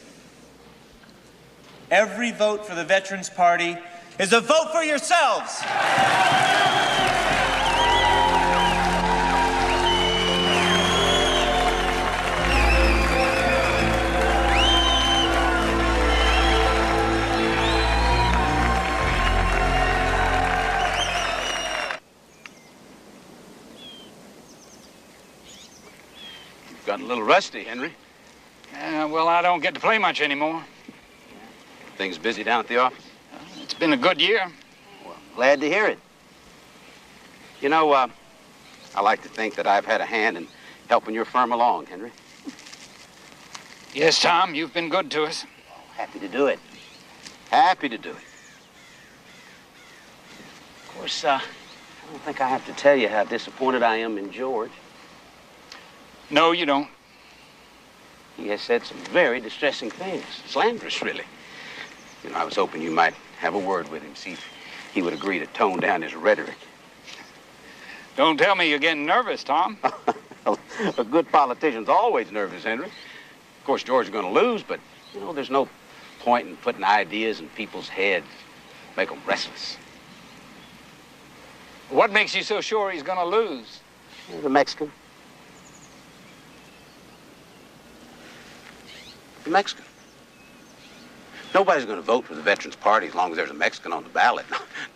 every vote for the Veterans Party is a vote for yourselves. Gotten a little rusty, Henry. Well, I don't get to play much anymore. Things busy down at the office? It's been a good year. Well, glad to hear it. You know, I like to think that I've had a hand in helping your firm along, Henry. Yes, Tom, you've been good to us. Happy to do it. Happy to do it. Of course, I don't think I have to tell you how disappointed I am in George. No, you don't. He has said some very distressing things. Slanderous, really. You know, I was hoping you might have a word with him, see if he would agree to tone down his rhetoric. Don't tell me you're getting nervous, Tom. A good politician's always nervous, Henry. Of course, George is going to lose, but, you know, there's no point in putting ideas in people's heads, make them restless. What makes you so sure he's going to lose? The Mexican. The Mexican. Nobody's going to vote for the Veterans Party as long as there's a Mexican on the ballot.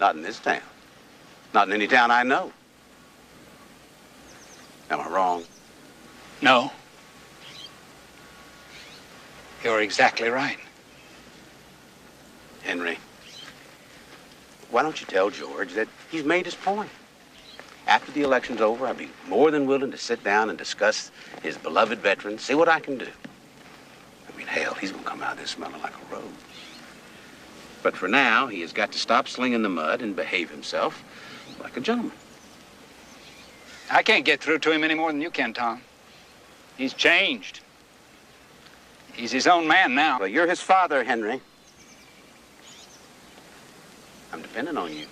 Not in this town. Not in any town I know. Am I wrong? No. You're exactly right. Henry, why don't you tell George that he's made his point? After the election's over, I'd be more than willing to sit down and discuss his beloved veterans, see what I can do. I mean, hell, he's going to come out of this smelling like a rose. But for now, he has got to stop slinging the mud and behave himself like a gentleman. I can't get through to him any more than you can, Tom. He's changed. He's his own man now. Well, you're his father, Henry. I'm depending on you.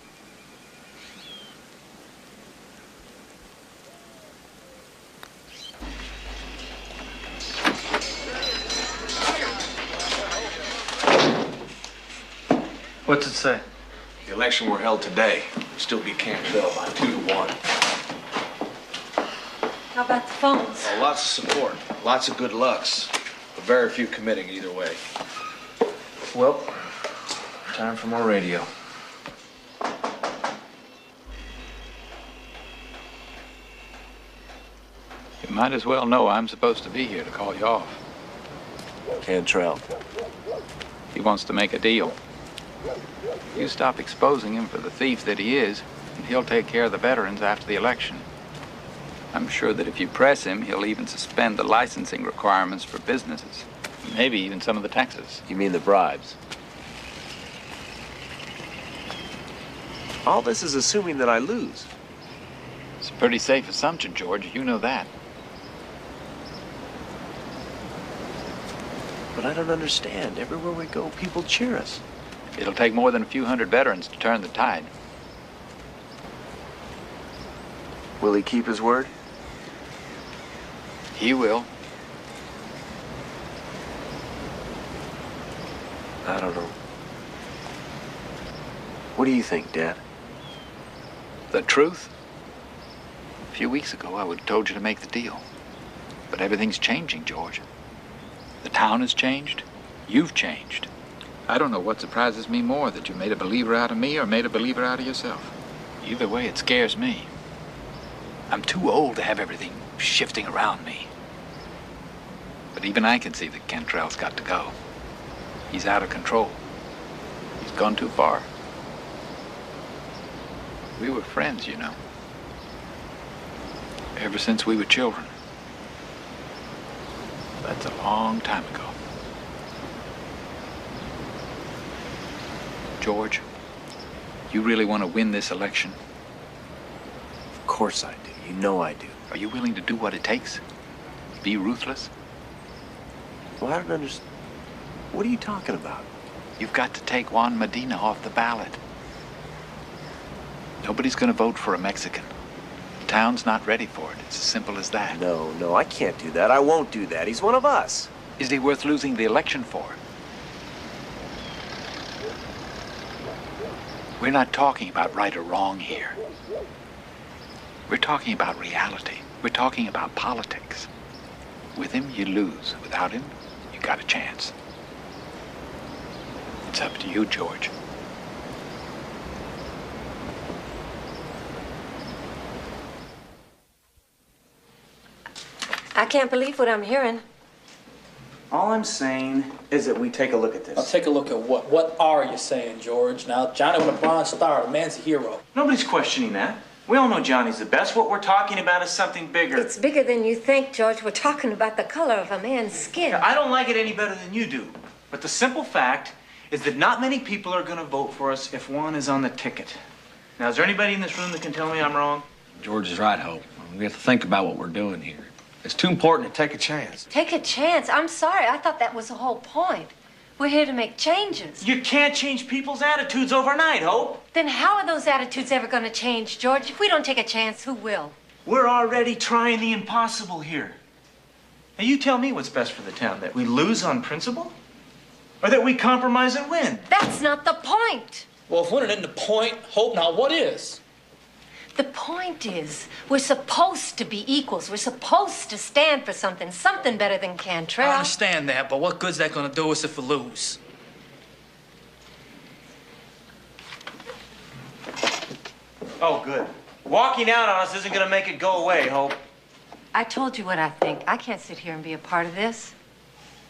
What's it say? The election were held today. Still beat Cantrell by 2-1. How about the phones? Oh, lots of support, lots of good lucks, but very few committing either way. Well, time for more radio. You might as well know I'm supposed to be here to call you off. Cantrell. He wants to make a deal. You stop exposing him for the thief that he is, and he'll take care of the veterans after the election. I'm sure that if you press him, he'll even suspend the licensing requirements for businesses. Maybe even some of the taxes. You mean the bribes? All this is assuming that I lose. It's a pretty safe assumption, George. You know that. But I don't understand. Everywhere we go, people cheer us. It'll take more than a few hundred veterans to turn the tide. Will he keep his word? He will. I don't know. What do you think, Dad? The truth? A few weeks ago, I would have told you to make the deal. But everything's changing, George. The town has changed. You've changed. I don't know what surprises me more, that you made a believer out of me or made a believer out of yourself. Either way, it scares me. I'm too old to have everything shifting around me. But even I can see that Cantrell's got to go. He's out of control. He's gone too far. We were friends, you know. Ever since we were children. That's a long time ago. George, you really want to win this election? Of course I do. You know I do. Are you willing to do what it takes? Be ruthless? Well, I don't understand. What are you talking about? You've got to take Juan Medina off the ballot. Nobody's going to vote for a Mexican. The town's not ready for it. It's as simple as that. No, I can't do that. I won't do that. He's one of us. Is he worth losing the election for? We're not talking about right or wrong here. We're talking about reality. We're talking about politics. With him, you lose. Without him, you got a chance. It's up to you, George. I can't believe what I'm hearing. All I'm saying is that we take a look at this. Now take a look at what? What are you saying, George? Now, Johnny with a Bronze Star, the man's a hero. Nobody's questioning that. We all know Johnny's the best. What we're talking about is something bigger. It's bigger than you think, George. We're talking about the color of a man's skin. I don't like it any better than you do. But the simple fact is that not many people are going to vote for us if Juan is on the ticket. Now, is there anybody in this room that can tell me I'm wrong? George is right, Hope. We have to think about what we're doing here. It's too important to take a chance. Take a chance? I'm sorry. I thought that was the whole point. We're here to make changes. You can't change people's attitudes overnight, Hope. Then how are those attitudes ever going to change, George? If we don't take a chance, who will? We're already trying the impossible here. Now, you tell me what's best for the town, that we lose on principle? Or that we compromise and win? That's not the point. Well, if winning isn't the point, Hope, now what is? The point is, we're supposed to be equals. We're supposed to stand for something better than Cantrell. I understand that, but what good's that gonna do us if we lose? Oh, good. Walking out on us isn't gonna make it go away, Hope. I told you what I think. I can't sit here and be a part of this.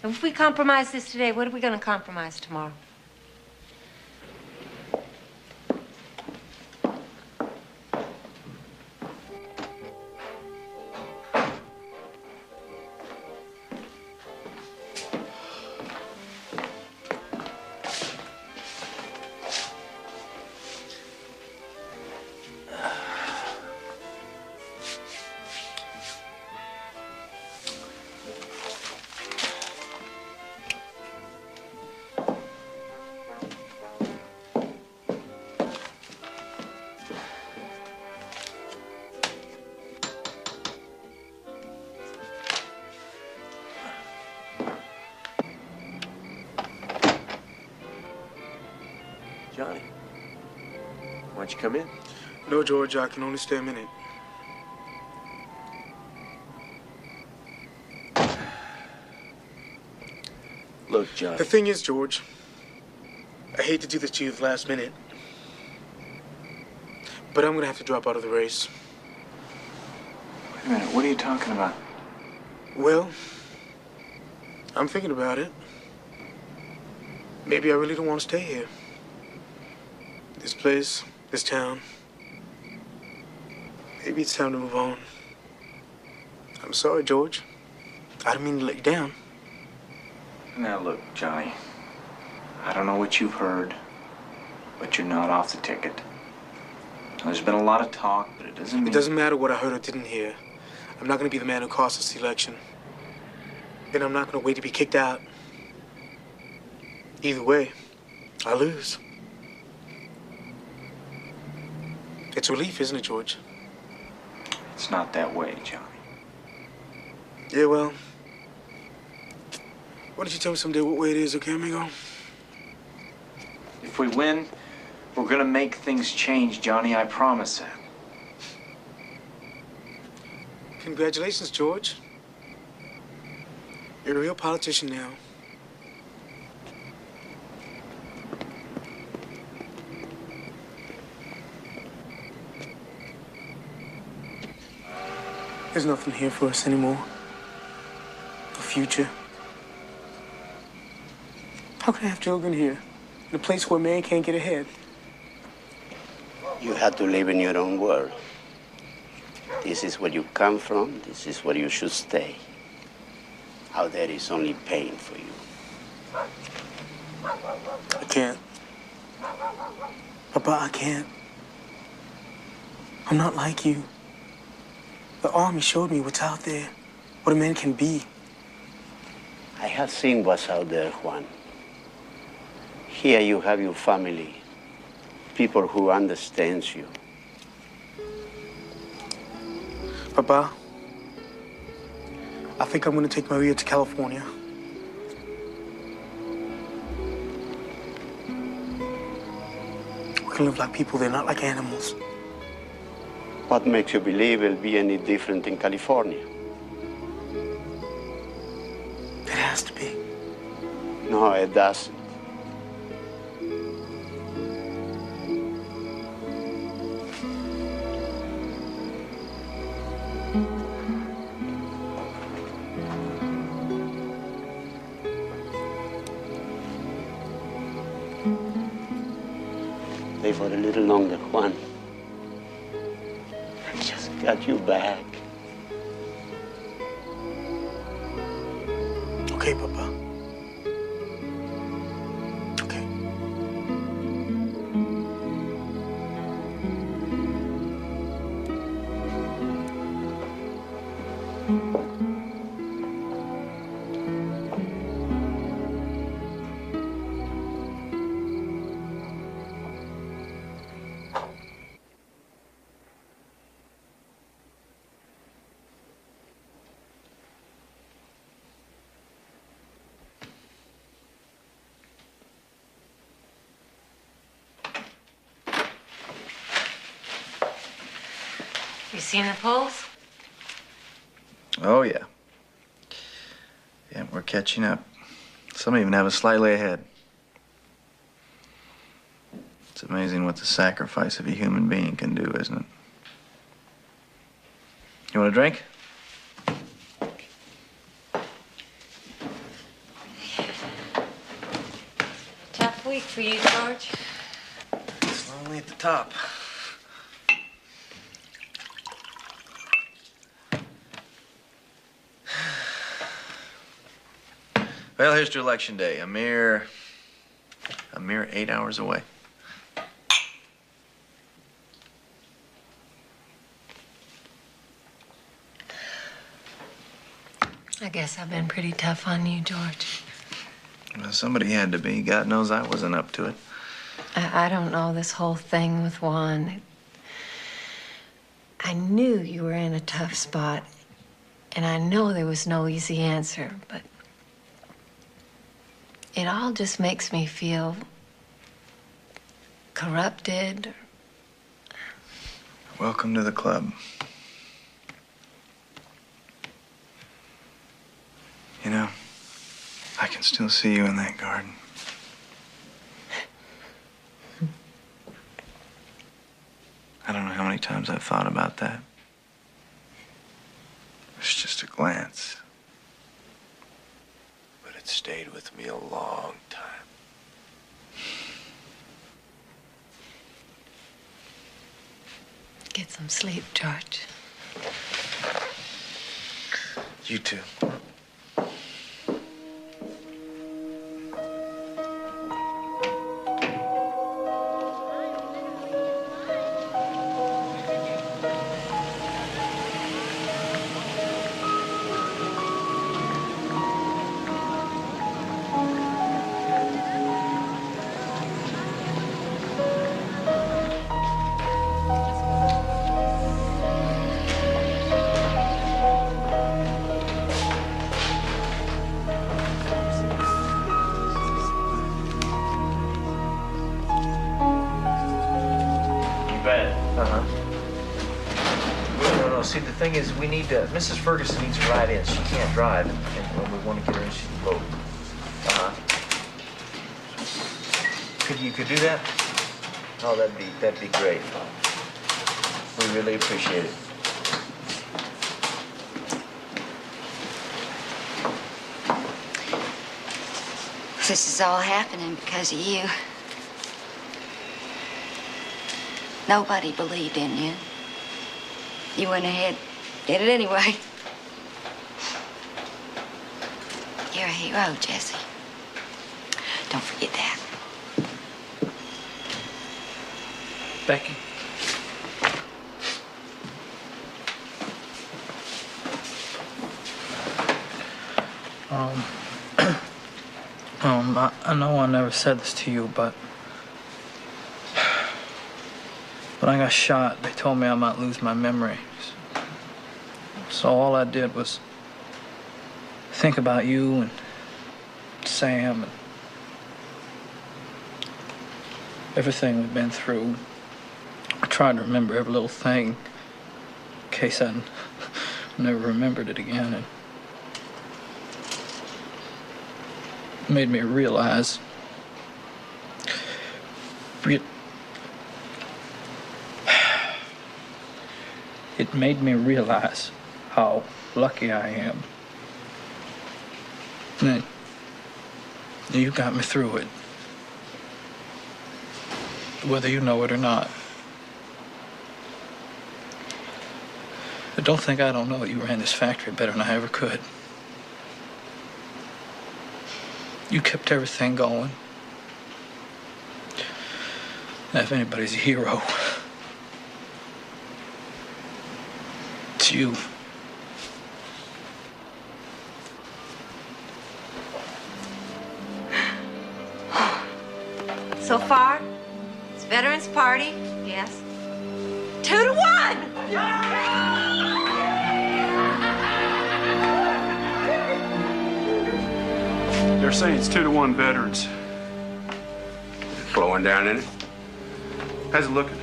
If we compromise this today, what are we gonna compromise tomorrow? Johnny, why don't you come in? No, George, I can only stay a minute. Look, Johnny. The thing is, George, I hate to do this to you at the last minute, but I'm gonna have to drop out of the race. Wait a minute, what are you talking about? Well, I'm thinking about it. Maybe I really don't want to stay here. This place, this town. Maybe it's time to move on. I'm sorry, George. I didn't mean to let you down. Now, look, Johnny. I don't know what you've heard, but you're not off the ticket. There's been a lot of talk, but it doesn't mean... It doesn't matter what I heard or didn't hear. I'm not going to be the man who cost us the election. And I'm not going to wait to be kicked out. Either way, I lose. It's relief, isn't it, George? It's not that way, Johnny. Yeah, well, why don't you tell me someday what way it is, okay, amigo? If we win, we're gonna make things change, Johnny. I promise that. Congratulations, George. You're a real politician now. There's nothing here for us anymore. No future. How can I have children here? In a place where man can't get ahead? You have to live in your own world. This is where you come from. This is where you should stay. Out there is only pain for you. I can't. Papa, I can't. I'm not like you. The army showed me what's out there, what a man can be. I have seen what's out there, Juan. Here you have your family, people who understand you. Papa, I think I'm gonna take Maria to California. We can live like people there, not like animals. What makes you believe it'll be any different in California? It has to be. No, it doesn't. Stay for a little longer, Juan. I just got you back. Okay, Papa. Okay. You seen the polls? Oh, yeah. Yeah, we're catching up. Some even have us slightly ahead. It's amazing what the sacrifice of a human being can do, isn't it? You want a drink? Tough week for you, George. It's lonely at the top. Well, here's to Election Day. A mere 8 hours away. I guess I've been pretty tough on you, George. Well, somebody had to be. God knows I wasn't up to it. I don't know, this whole thing with Juan. I knew you were in a tough spot, and I know there was no easy answer, but it all just makes me feel corrupted. Welcome to the club. You know, I can still see you in that garden. I don't know how many times I've thought about that. It's just a glance. But it stayed with me a long time. Get some sleep, George. You too. no. See, the thing is, we need Mrs. Ferguson needs a ride in. She can't drive, and when we want to get her in, she's boat. You could do that? Oh, that'd be great. We really appreciate it. This is all happening because of you. Nobody believed in you. You went ahead, did it anyway. You're a hero, Jesse. Don't forget that. Becky. I know I never said this to you, but when I got shot, they told me I might lose my memory. So all I did was think about you and Sam and everything we've been through. I tried to remember every little thing in case I never remembered it again. And it made me realize it made me realize how lucky I am. And you got me through it, whether you know it or not. But don't think I don't know you ran this factory better than I ever could. You kept everything going. And if anybody's a hero, it's you. So far, it's Veterans Party, yes. 2-1! They're saying it's 2-1 veterans. Slowing down in it? How's it looking?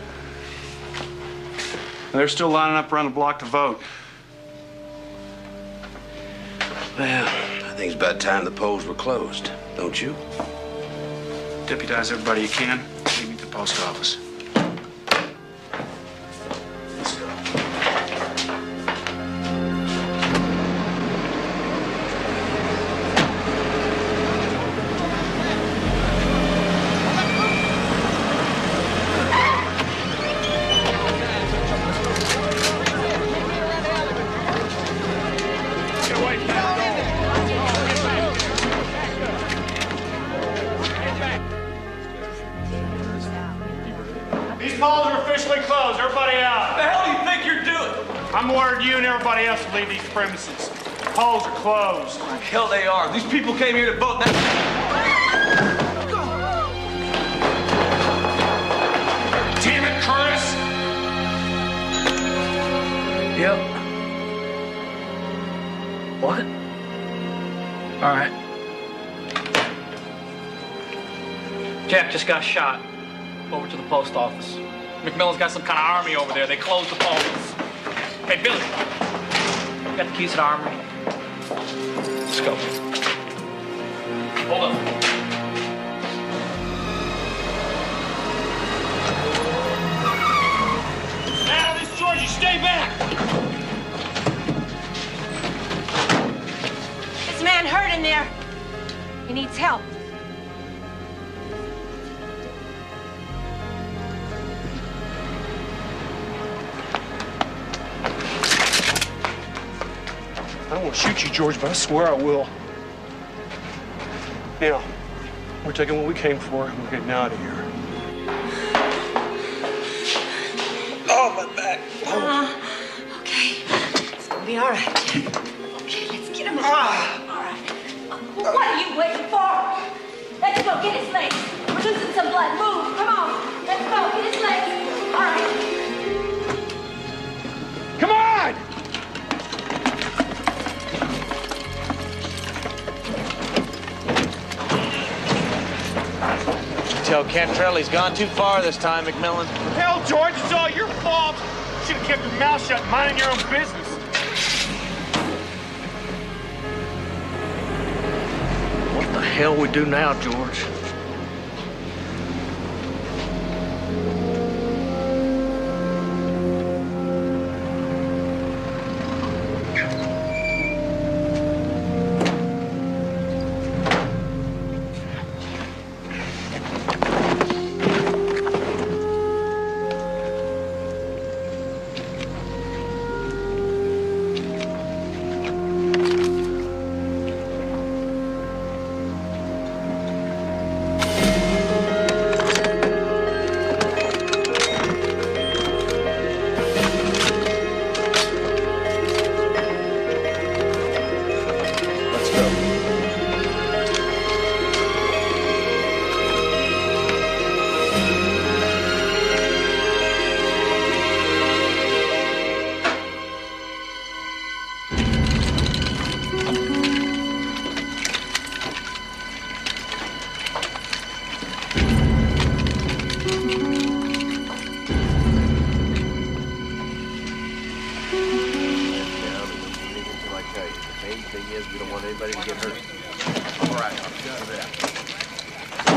They're still lining up around the block to vote. Well, I think it's about time the polls were closed, don't you? Deputize everybody you can. Meet me at the post office. Let's go. These polls are officially closed. Everybody out. What the hell do you think you're doing? I'm ordering you and everybody else to leave these premises. The polls are closed. The hell they are. These people came here to vote. Damn it, Curtis! Yep. What? All right. Jack just got shot. Over to the post office. McMillan's got some kind of army over there. They closed the polls. Hey, Billy. You got the keys to the armory? Let's go. Hold on. Now, Miss Georgie, stay back! This man hurt in there. He needs help. I don't want to shoot you, George, but I swear I will. Now, we're taking what we came for, and we're getting out of here. Oh, my back. Okay. It's gonna be all right. Okay, let's get him. All right. What are you waiting for? Let's go get his legs. We're losing some blood. Move. Come on. Let's go get his legs. All right. Come on! Tell Cantrell he's gone too far this time, McMillan. Hell, George, it's all your fault. should have kept your mouth shut and minding your own business. What the hell we do now, George?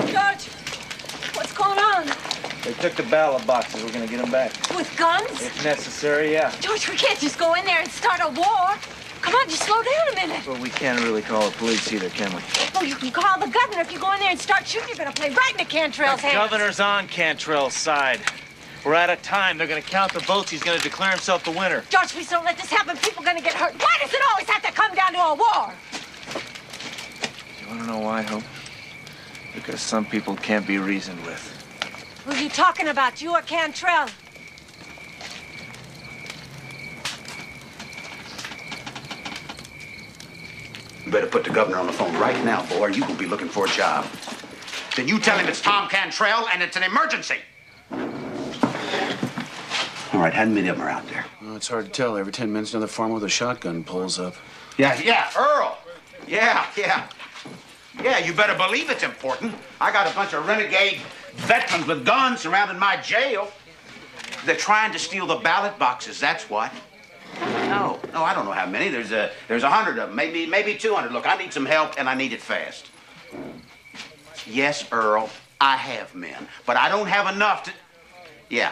George, what's going on? They took the ballot boxes. We're gonna get them back. With guns? If necessary, yeah. George, we can't just go in there and start a war. Come on, just slow down a minute. Well, we can't really call the police either, can we? Oh, you can call the governor. If you go in there and start shooting, you're gonna play right into Cantrell's hands. Governor's on Cantrell's side. We're out of time. They're gonna count the votes. He's gonna declare himself the winner. George, please don't let this happen. People are gonna get hurt. Why does it always have to come down to a war? You wanna know why, Hope? Because some people can't be reasoned with. Who are you talking about, you or Cantrell? You better put the governor on the phone right now, boy, or you will be looking for a job. Then you tell him it's Tom Cantrell and it's an emergency. All right, how many of them are out there? Well, it's hard to tell. Every 10 minutes, another farmer with a shotgun pulls up. Yeah, Earl. Yeah. Yeah, you better believe it's important. I got a bunch of renegade veterans with guns surrounding my jail. They're trying to steal the ballot boxes, that's what. No, I don't know how many. There's 100 of them, maybe 200. Look, I need some help, and I need it fast. Yes, Earl, I have men, but I don't have enough to... Yeah.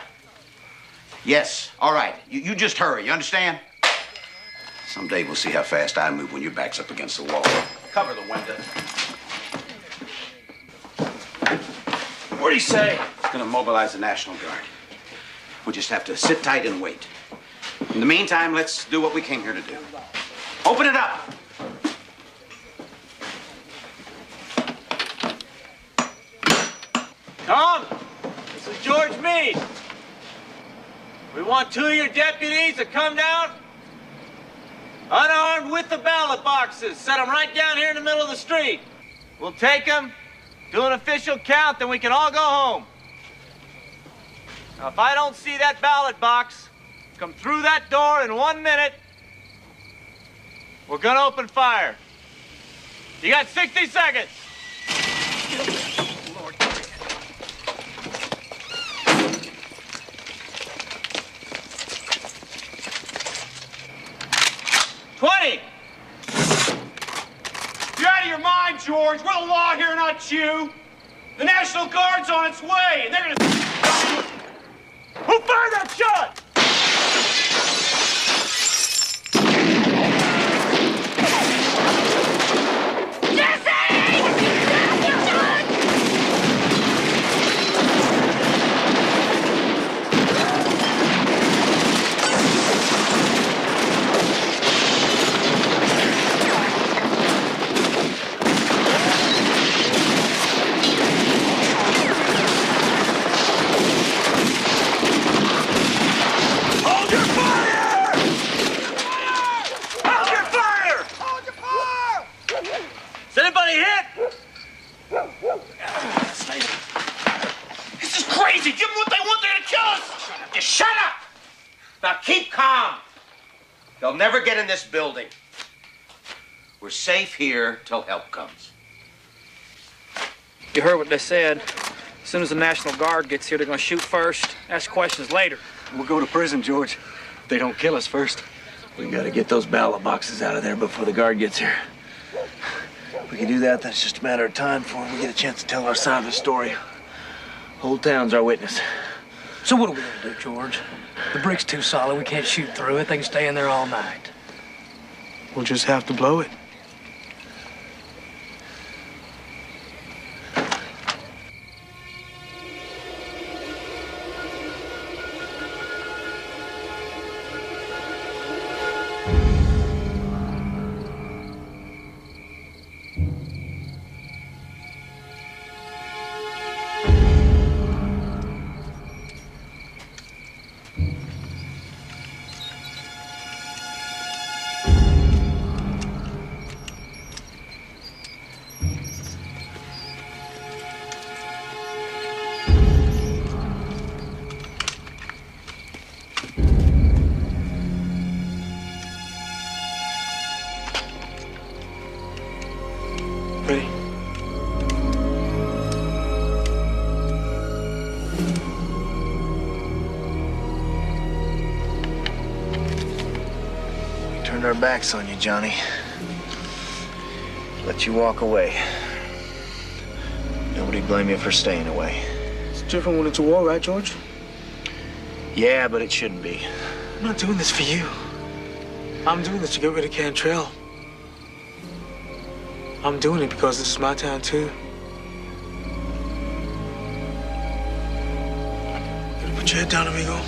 Yes, all right. You just hurry, you understand? Someday we'll see how fast I move when your back's up against the wall. Cover the window. What do you say? It's gonna mobilize the National Guard. We just have to sit tight and wait. In the meantime, let's do what we came here to do. Open it up! Tom, this is George Meade. We want 2 of your deputies to come down, unarmed with the ballot boxes. Set them right down here in the middle of the street. We'll take them, do an official count, then we can all go home. Now, if I don't see that ballot box come through that door in 1 minute, we're gonna open fire. You got 60 seconds. Lord. 20. You're out of your mind, George. We're the law here, not you. The National Guard's on its way, and they're gonna... Who fired that shot? This is crazy. Give them what they want. They're gonna kill us. Just shut up. Now keep calm. They'll never get in this building. We're safe here till help comes. You heard what they said. As soon as the National Guard gets here, they're going to shoot first, ask questions later. We'll go to prison, George. If they don't kill us first. We gotta get those ballot boxes out of there before the guard gets here. If we can do that, that's just a matter of time before we get a chance to tell our side of the story. Whole town's our witness. So what are we gonna do, George? The brick's too solid. We can't shoot through it. They can stay in there all night. We'll just have to blow it. Ready? We turned our backs on you, Johnny. Let you walk away. Nobody blame you for staying away. It's different when it's a war, right, George? Yeah, but it shouldn't be. I'm not doing this for you. I'm doing this to get rid of Cantrell. I'm doing it because this is my town, too. Gotta put your head down, amigo.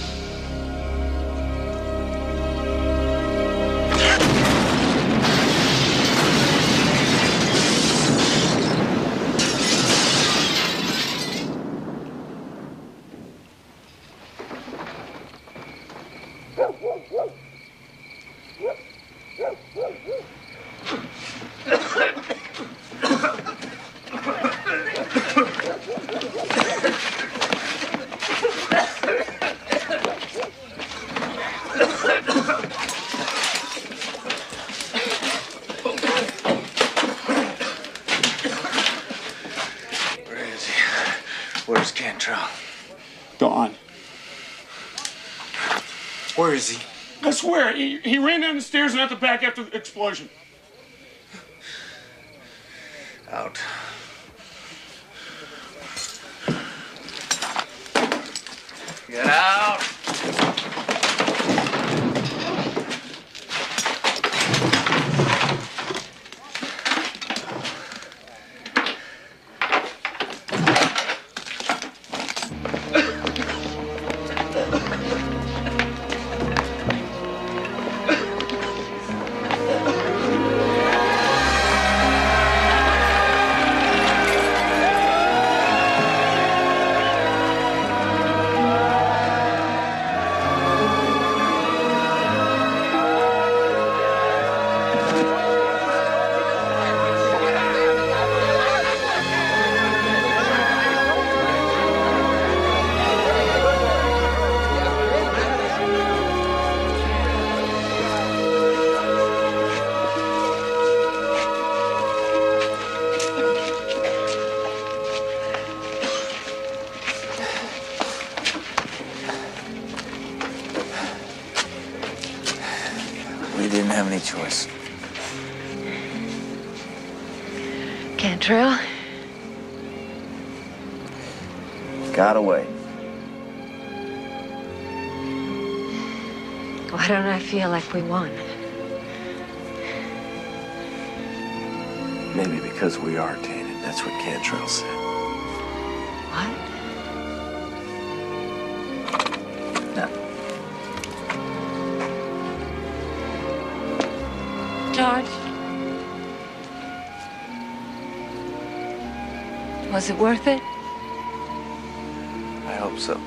Where's Cantrell? Gone. Where is he? I swear, he ran down the stairs and out the back after the explosion. Out. Get out! We didn't have any choice. Cantrell? Got away. Why don't I feel like we won? Maybe because we are tainted. That's what Cantrell said. What? No. George? Was it worth it? I hope so.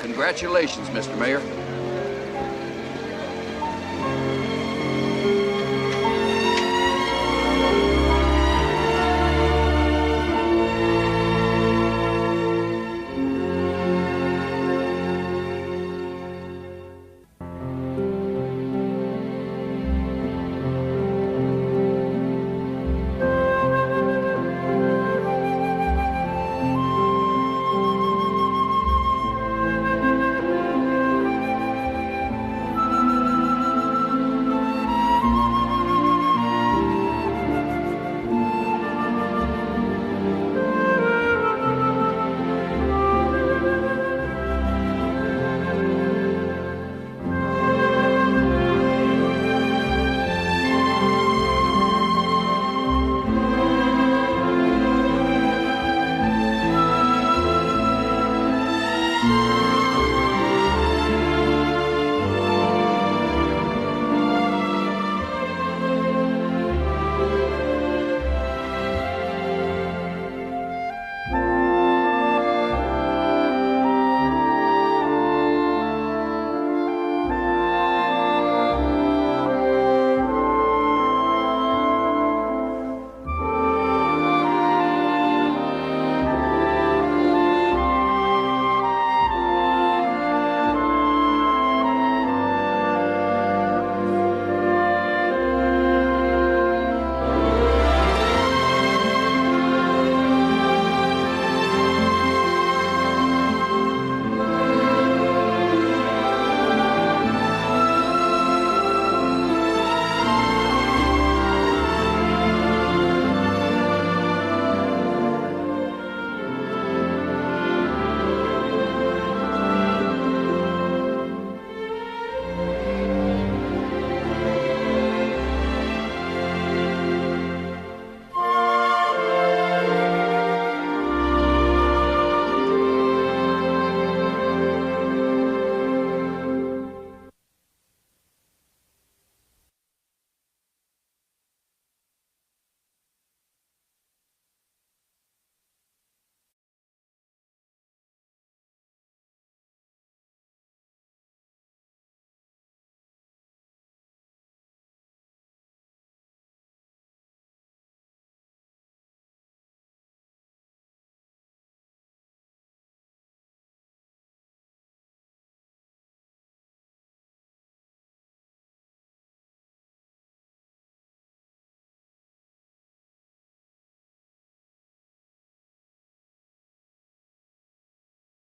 Congratulations, Mr. Mayor.